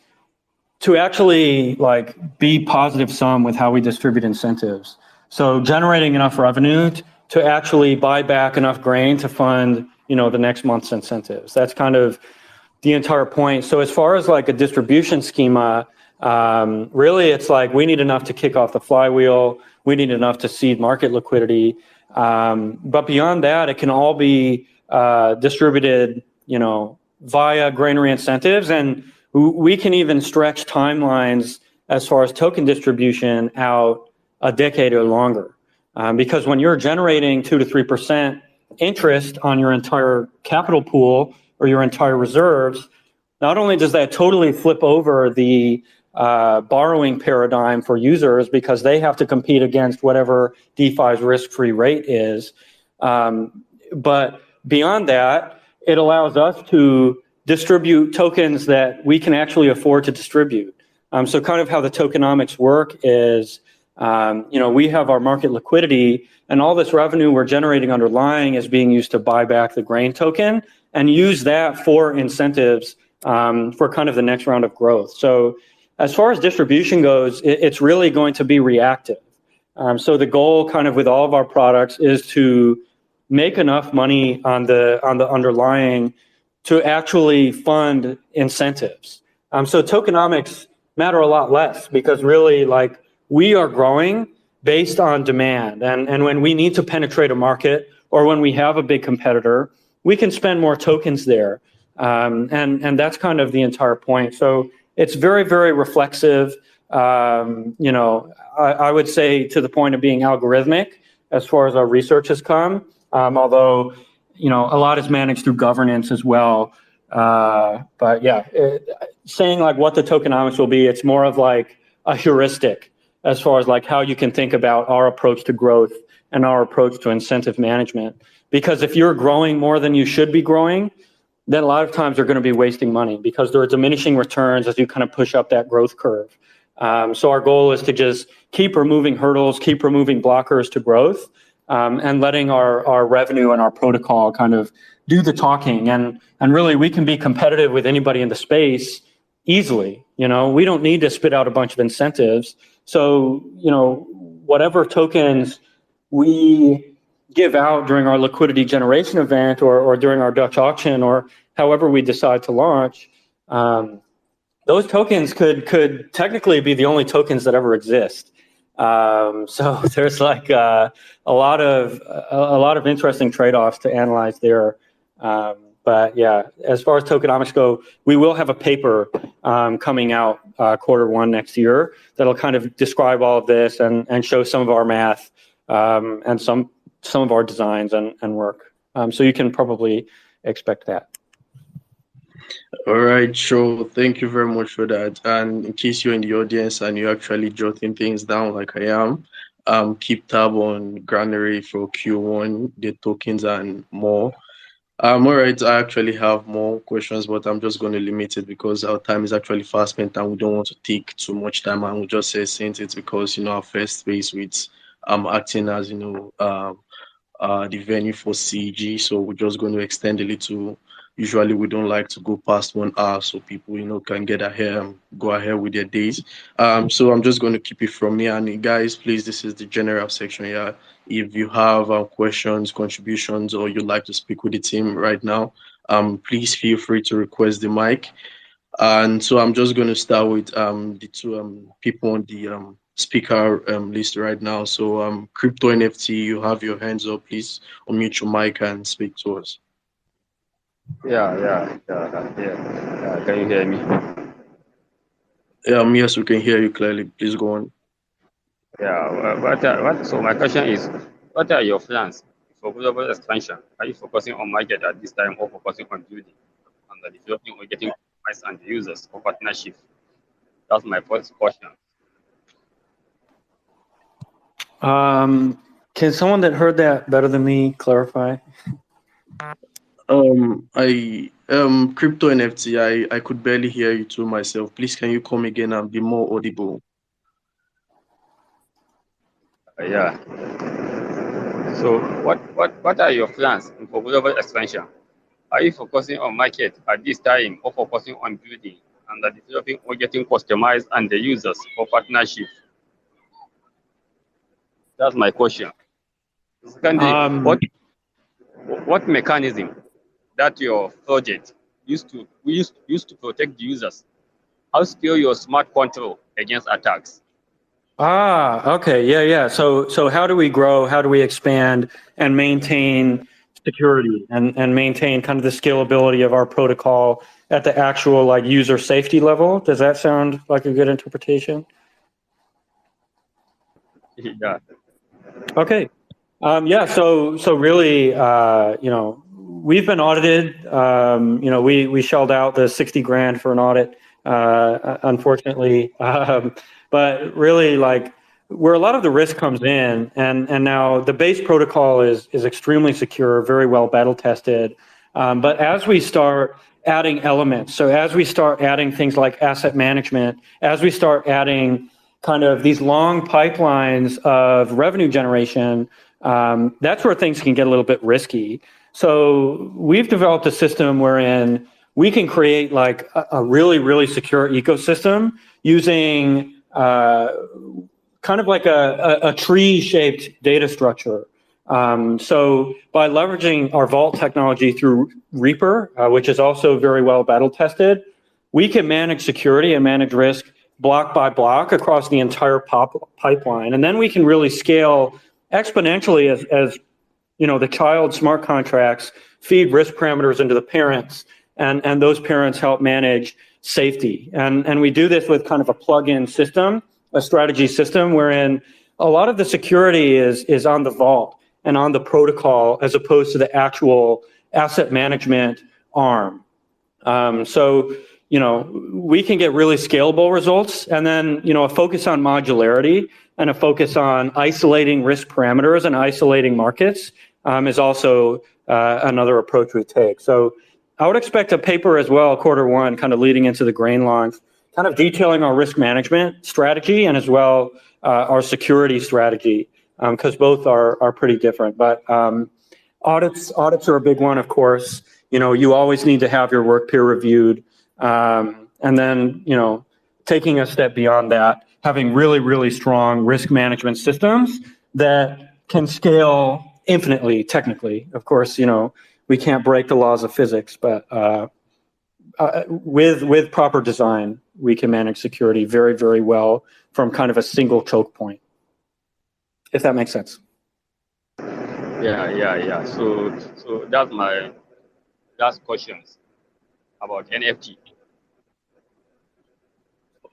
[SPEAKER 6] to actually like be positive sum with how we distribute incentives. So generating enough revenue to actually buy back enough grain to fund, the next month's incentives. That's kind of the entire point. So as far as like a distribution schema, really it's like we need enough to kick off the flywheel. We need enough to seed market liquidity. But beyond that, it can all be distributed, via Granary incentives, and we can even stretch timelines as far as token distribution out a decade or longer. Because when you're generating 2 to 3% interest on your entire capital pool or your entire reserves, not only does that totally flip over the borrowing paradigm for users because they have to compete against whatever DeFi's risk-free rate is, but beyond that, it allows us to distribute tokens that we can actually afford to distribute. So kind of how the tokenomics work is, we have our market liquidity, and all this revenue we're generating underlying is being used to buy back the grain token and use that for incentives for kind of the next round of growth. So as far as distribution goes, it's really going to be reactive. So the goal kind of with all of our products is to make enough money on the underlying to actually fund incentives. So tokenomics matter a lot less because really like we are growing based on demand. And when we need to penetrate a market or when we have a big competitor, we can spend more tokens there. And that's kind of the entire point. So it's very, very reflexive. I would say to the point of being algorithmic as far as our research has come. Although, a lot is managed through governance as well. But yeah, saying like what the tokenomics will be, it's more of like a heuristic as far as like how you can think about our approach to growth and our approach to incentive management. Because if you're growing more than you should be growing, then a lot of times you're going to be wasting money because there are diminishing returns as you kind of push up that growth curve. So our goal is to just keep removing hurdles, keep removing blockers to growth, and letting our revenue and our protocol kind of do the talking. And really, we can be competitive with anybody in the space easily. We don't need to spit out a bunch of incentives. So, whatever tokens we give out during our liquidity generation event or during our Dutch auction or however we decide to launch, those tokens could technically be the only tokens that ever exist. So there's like a lot of interesting trade-offs to analyze there. But yeah, as far as tokenomics go, we will have a paper coming out Q1 next year that'll kind of describe all of this and show some of our math and some of our designs and work. So you can probably expect that.
[SPEAKER 3] all right, sure. Thank you very much for that. And in case you're in the audience and you're actually jotting things down like I am, keep tab on Granary for Q1, the tokens and more. All right, I actually have more questions, but I'm just going to limit it because our time is actually fast spent and we don't want to take too much time. And we'll just say since it's because, our first phase with acting as, the venue for CG. So we're just going to extend a little. Usually we don't like to go past 1 hour so people, can get ahead and go ahead with their days. So I'm just going to keep it from here. And guys, please, this is the general section here. If you have questions, contributions, or you'd like to speak with the team right now, please feel free to request the mic. And so I'm just going to start with the two people on the speaker list right now. So Crypto NFT, you have your hands up. Please unmute your mic and speak to us.
[SPEAKER 7] Yeah. Can you hear me?
[SPEAKER 3] Yes, we can hear you clearly. Please go on.
[SPEAKER 7] Yeah. So my question is, what are your plans for global expansion? Are you focusing on market at this time or focusing on building, on the developing or getting price and the users or partnership? That's my first question.
[SPEAKER 6] Can someone that heard that better than me clarify?
[SPEAKER 3] I Crypto NFT, I could barely hear you too myself. Please, can you come again and be more audible?
[SPEAKER 7] Yeah. So what are your plans for global expansion? Are you focusing on market at this time or focusing on building and the developing or getting customized and the users for partnership? That's my question. Secondly, what mechanism that your project used to protect the users? How secure your smart control against attacks?
[SPEAKER 6] Okay. Yeah. So how do we grow? How do we expand and maintain security and maintain kind of the scalability of our protocol at the actual like user safety level? Does that sound like a good interpretation?
[SPEAKER 7] Yeah.
[SPEAKER 6] Okay. Yeah. So really, we've been audited. We shelled out the 60 grand for an audit, unfortunately. But really, like where a lot of the risk comes in, and now the base protocol is extremely secure, very well battle tested. But as we start adding elements, so as we start adding things like asset management, as we start adding kind of these long pipelines of revenue generation, that's where things can get a little bit risky. So we've developed a system wherein we can create like a really, really secure ecosystem using kind of like a tree-shaped data structure. So by leveraging our Vault technology through Reaper, which is also very well battle tested, we can manage security and manage risk block by block across the entire pipeline. And then we can really scale exponentially as the child smart contracts feed risk parameters into the parents, and those parents help manage safety. And we do this with kind of a plug-in system, a strategy system, wherein a lot of the security is on the vault and on the protocol as opposed to the actual asset management arm. So we can get really scalable results, and then a focus on modularity and a focus on isolating risk parameters and isolating markets is also another approach we take. So I would expect a paper as well, Q1, kind of leading into the grain launch, kind of detailing our risk management strategy and as well our security strategy, because both are pretty different. But audits are a big one, of course. You always need to have your work peer reviewed. And then, taking a step beyond that, having really, really strong risk management systems that can scale infinitely, technically. Of course, we can't break the laws of physics, but with proper design, we can manage security very, very well from kind of a single choke point, if that makes sense.
[SPEAKER 7] Yeah. So that's my last questions about NFT.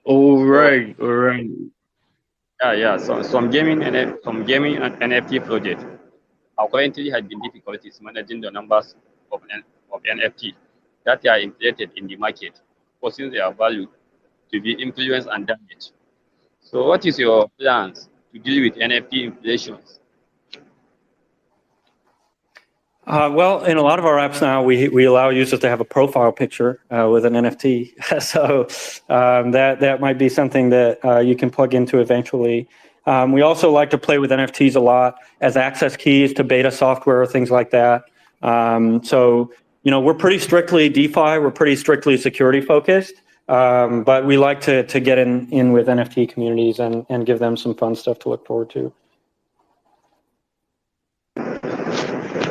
[SPEAKER 3] All right.
[SPEAKER 7] Yeah. So some gaming and NFT project are currently had been difficulties managing the numbers of NFT that are inflated in the market, causing their value to be influenced and damaged. So what is your plans to deal with NFT inflations?
[SPEAKER 6] Well, in a lot of our apps now, we allow users to have a profile picture with an NFT. So that might be something that you can plug into eventually. We also like to play with NFTs a lot as access keys to beta software, things like that. So, we're pretty strictly DeFi. We're pretty strictly security focused. But we like to get in with NFT communities and give them some fun stuff to look forward to.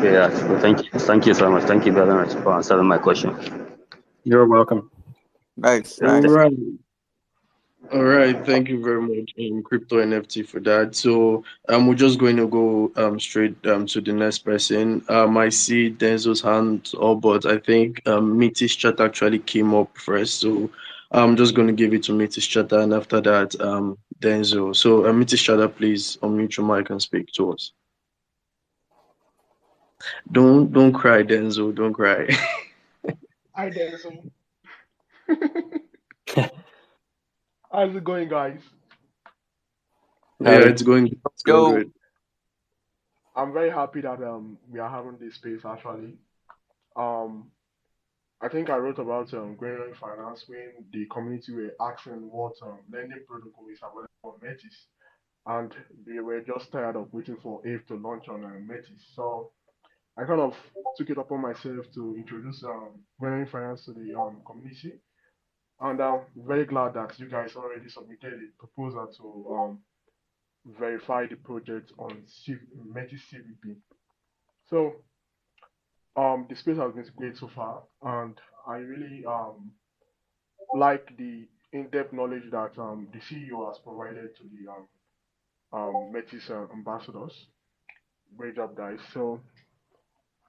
[SPEAKER 7] Yeah, so thank you so much. Thank you very much for answering my question.
[SPEAKER 6] You're welcome.
[SPEAKER 2] Nice.
[SPEAKER 3] All right. All right, thank you very much, Crypto NFT, for that. So we're just going to go straight to the next person. I see Denzo's hand up, but I think Metis chat actually came up first. So I'm just going to give it to Metis chat, and after that, Denzo. So Metis chat, please unmute your mic and speak to us. Don't cry, Denzo. Don't cry.
[SPEAKER 8] Hi, Denzel. How's it going, guys?
[SPEAKER 3] Yeah, it's going
[SPEAKER 2] Yo.
[SPEAKER 3] good.
[SPEAKER 8] I'm very happy that we are having this space actually. Um, I think I wrote about Granary Finance when the community were asking what lending protocol is available on Metis, and they were just tired of waiting for Ave to launch on Metis. So I kind of took it upon myself to introduce Granary Finance to the community, and I'm very glad that you guys already submitted a proposal to verify the project on Metis CVP. So the space has been great so far, and I really like the in-depth knowledge that the CEO has provided to the Metis ambassadors. Great job, guys. So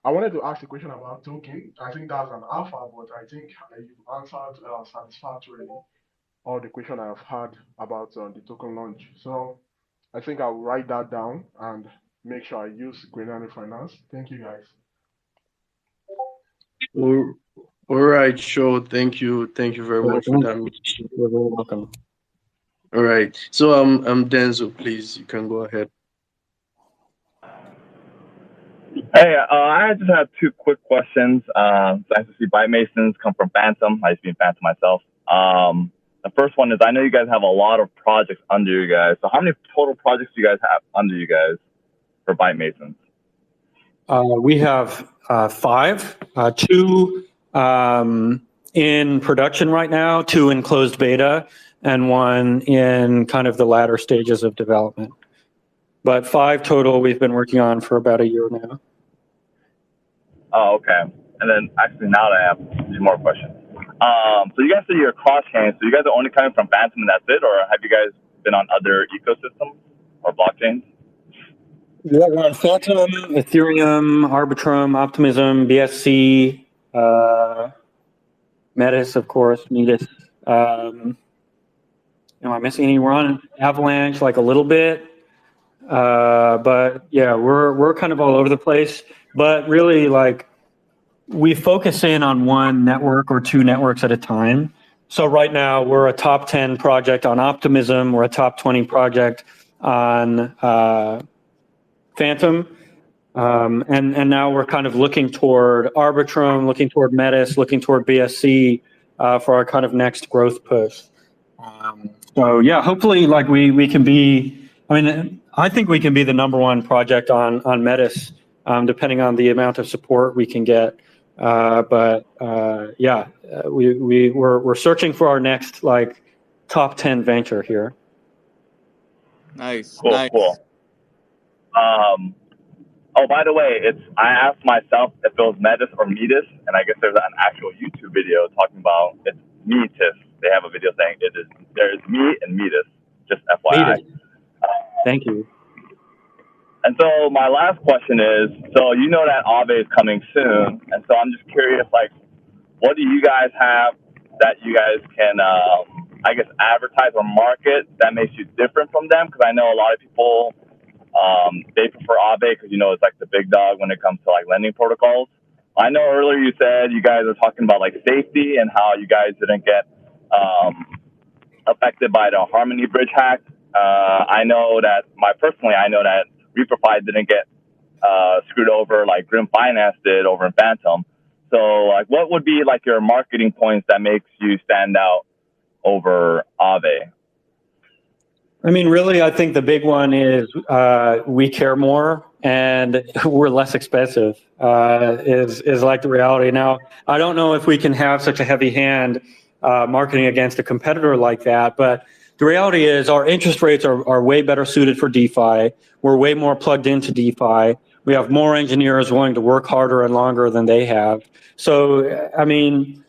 [SPEAKER 8] I wanted to ask a question about token. I think that's an alpha, but I think you've answered satisfactorily all the question I've had about the token launch. So I think I'll write that down and make sure I use Granary Finance. Thank you, guys.
[SPEAKER 3] All right, sure. Thank you very much for that, Metis.
[SPEAKER 6] You're very welcome.
[SPEAKER 3] All right. So Denzo, please, you can go ahead.
[SPEAKER 9] Hey, I just have two quick questions. Nice to see Byte Masons come from Phantom. I used to be in Phantom myself. The first one is I know you guys have a lot of projects under you guys. So how many total projects do you guys have under you guys for Byte Masons?
[SPEAKER 6] We have 5, 2 in production right now, 2 in closed beta, and 1 in kind of the latter stages of development. But 5 total we've been working on for about a year now.
[SPEAKER 9] Oh, okay. And then actually now I have 2 more questions. So you guys said you're cross-chain. So you guys are only coming from Phantom and that's it? Or have you guys been on other ecosystems or blockchains?
[SPEAKER 6] Yeah, we're on Phantom, Ethereum, Arbitrum, Optimism, BSC, Metis, of course, Metis. Am I missing any? We're on Avalanche like a little bit. But yeah, we're kind of all over the place. But really, like, we focus in on one network or 2 networks at a time. So right now, we're a top 10 project on Optimism. We're a top 20 project on Phantom. And now we're kind of looking toward Arbitrum, looking toward Metis, looking toward BSC for our kind of next growth push. So yeah, hopefully, like we can be. I mean, I think we can be the #1 project on Metis, depending on the amount of support we can get. But yeah, we're searching for our next like top 10 venture here.
[SPEAKER 2] Nice.
[SPEAKER 9] Cool,
[SPEAKER 2] Nice.
[SPEAKER 9] cool. Oh, by the way, I asked myself if it was Metis or Metis, and I guess there's an actual YouTube video talking about it's Metis. They have a video saying there's me and Metis, just FYI.
[SPEAKER 6] Metis. Thank you.
[SPEAKER 9] And so my last question is, so you know that Aave is coming soon, and so I'm just curious, like, what do you guys have that you guys can, I guess, advertise or market that makes you different from them? Because I know a lot of people, they prefer Aave because, you know, it's like the big dog when it comes to like lending protocols. I know earlier you said you guys are talking about like safety and how you guys didn't get affected by the Harmony Bridge hack. I know that Reaperify didn't get screwed over like Grim Finance did over in Phantom. So like, what would be like your marketing points that makes you stand out over Aave?
[SPEAKER 6] I mean, really, I think the big one is we care more and we're less expensive. Is like the reality. Now, I don't know if we can have such a heavy hand marketing against a competitor like that, but the reality is our interest rates are way better suited for DeFi. We're way more plugged into DeFi. We have more engineers willing to work harder and longer than they have. So, I mean,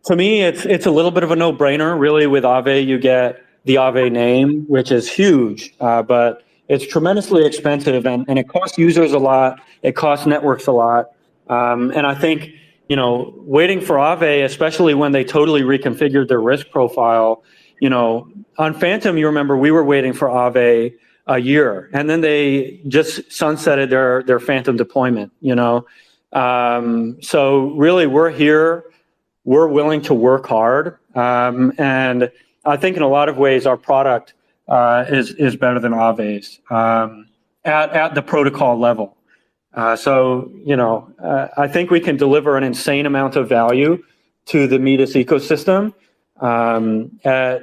[SPEAKER 6] to me, it's a little bit of a no-brainer. Really, with Aave, you get the Aave name, which is huge, but it's tremendously expensive, and it costs users a lot. It costs networks a lot, and I think waiting for Aave, especially when they totally reconfigured their risk profile. On Phantom, you remember we were waiting for Aave a year, and then they just sunsetted their Phantom deployment. So really, we're here. We're willing to work hard, and I think in a lot of ways our product is better than Aave's at the protocol level. So I think we can deliver an insane amount of value to the Metis ecosystem at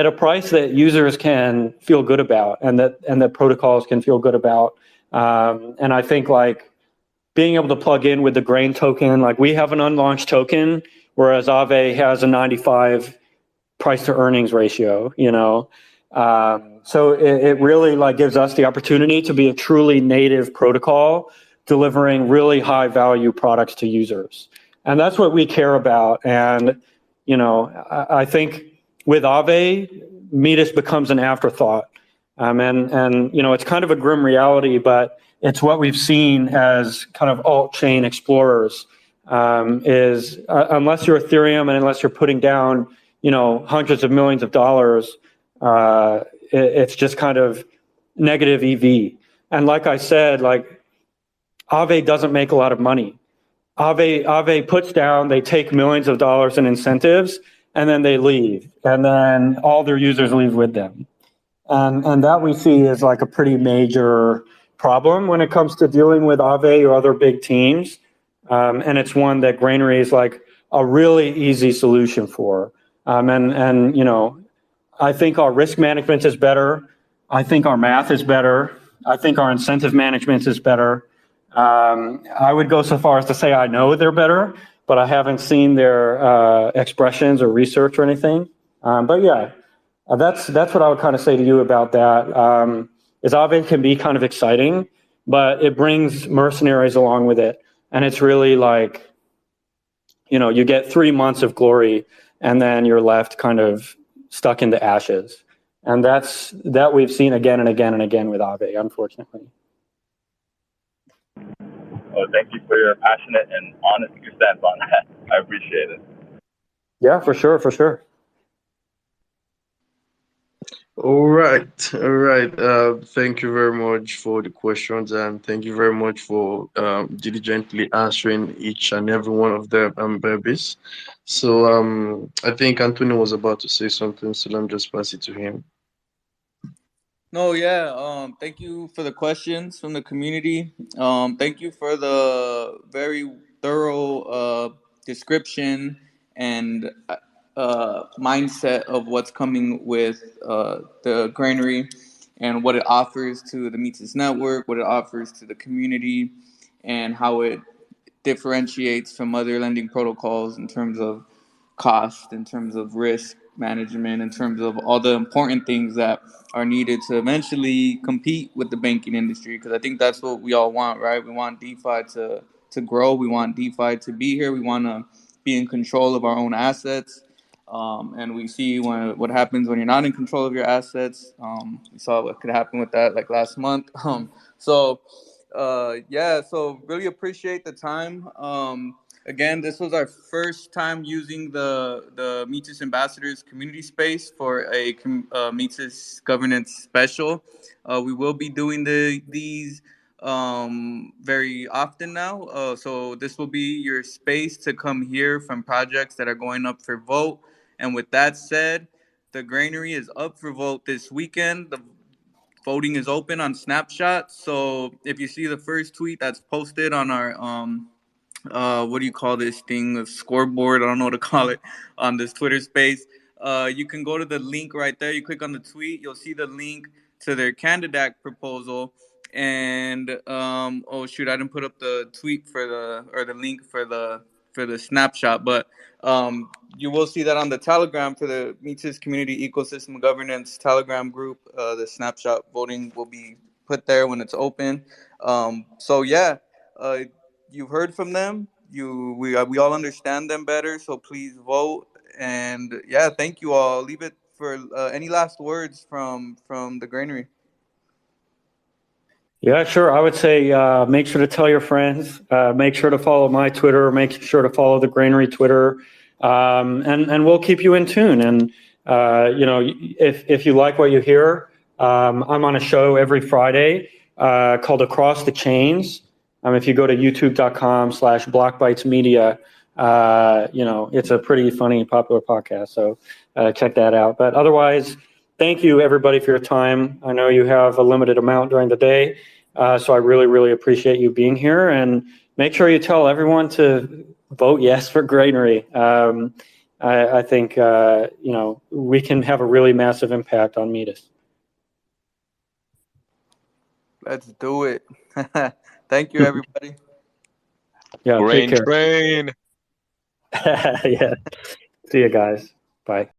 [SPEAKER 6] a price that users can feel good about, and that protocols can feel good about. And I think like being able to plug in with the Grain token, like we have an unlaunched token, whereas Aave has a 95 price to earnings ratio, So it really like gives us the opportunity to be a truly native protocol, delivering really high value products to users. And that's what we care about. And, I think with Aave, Metis becomes an afterthought. And it's kind of a grim reality, but it's what we've seen as kind of alt-chain explorers, is unless you're Ethereum and unless you're putting down, hundreds of millions of dollars, it's just kind of negative EV. And like I said, like Aave doesn't make a lot of money. Aave puts down, they take millions of dollars in incentives, and then they leave. And then all their users leave with them. And that we see is like a pretty major problem when it comes to dealing with Aave or other big teams. And it's one that Granary is like a really easy solution for. I think our risk management is better. I think our math is better. I think our incentive management is better. I would go so far as to say I know they're better, but I haven't seen their expressions or research or anything. But yeah, that's what I would kind of say to you about that. Is Aave can be kind of exciting, but it brings mercenaries along with it. And it's really like, you get 3 months of glory and then you're left kind of stuck in the ashes. And that we've seen again and again and again with Aave, unfortunately.
[SPEAKER 9] Well, thank you for your passionate and honest stance on that. I appreciate it.
[SPEAKER 6] Yeah, for sure.
[SPEAKER 3] All right. Thank you very much for the questions, and thank you very much for diligently answering each and every one of them, babies. So I think Antonio was about to say something, so let me just pass it to him.
[SPEAKER 2] No, yeah. Thank you for the questions from the community. Thank you for the very thorough description and mindset of what's coming with the Granary and what it offers to the Metis network, what it offers to the community, and how it differentiates from other lending protocols in terms of cost, in terms of risk management, in terms of all the important things that are needed to eventually compete with the banking industry. Because I think that's what we all want, right? We want DeFi to grow. We want DeFi to be here. We want to be in control of our own assets. And we see what happens when you're not in control of your assets. We saw what could happen with that like last month. So really appreciate the time. Again, this was our first time using the Metis Ambassadors community space for a Metis governance special. We will be doing these very often now. So this will be your space to come hear from projects that are going up for vote. And with that said, the Granary is up for vote this weekend. voting is open on Snapchat. So if you see the first tweet that's posted on our what do you call this thing? A scoreboard? I don't know what to call it on this Twitter space. You can go to the link right there. You click on the tweet. You'll see the link to their CandiDAC proposal. And oh shoot, I didn't put up the tweet for the link for the snapshot, but you will see that on the Telegram for the Metis Community Ecosystem Governance Telegram group. The snapshot voting will be put there when it's open. So yeah, you've heard from them. We all understand them better. So please vote. And yeah, thank you all. Leave it for any last words from the Granary.
[SPEAKER 6] Yeah, sure. I would say make sure to tell your friends. Make sure to follow my Twitter. Make sure to follow the Granary Twitter, and we'll keep you in tune. And if you like what you hear, I'm on a show every Friday called Across the Chains. If you go to youtube.com/blockbytesmedia, it's a pretty funny, popular podcast. So check that out. But otherwise, thank you everybody for your time. I know you have a limited amount during the day. So I really, really appreciate you being here, and make sure you tell everyone to vote yes for Granary. I think, we can have a really massive impact on Metis.
[SPEAKER 2] Let's do it. Thank you, everybody.
[SPEAKER 6] Yeah,
[SPEAKER 5] Grain
[SPEAKER 6] take care.
[SPEAKER 5] train.
[SPEAKER 6] Yeah. See you guys. Bye.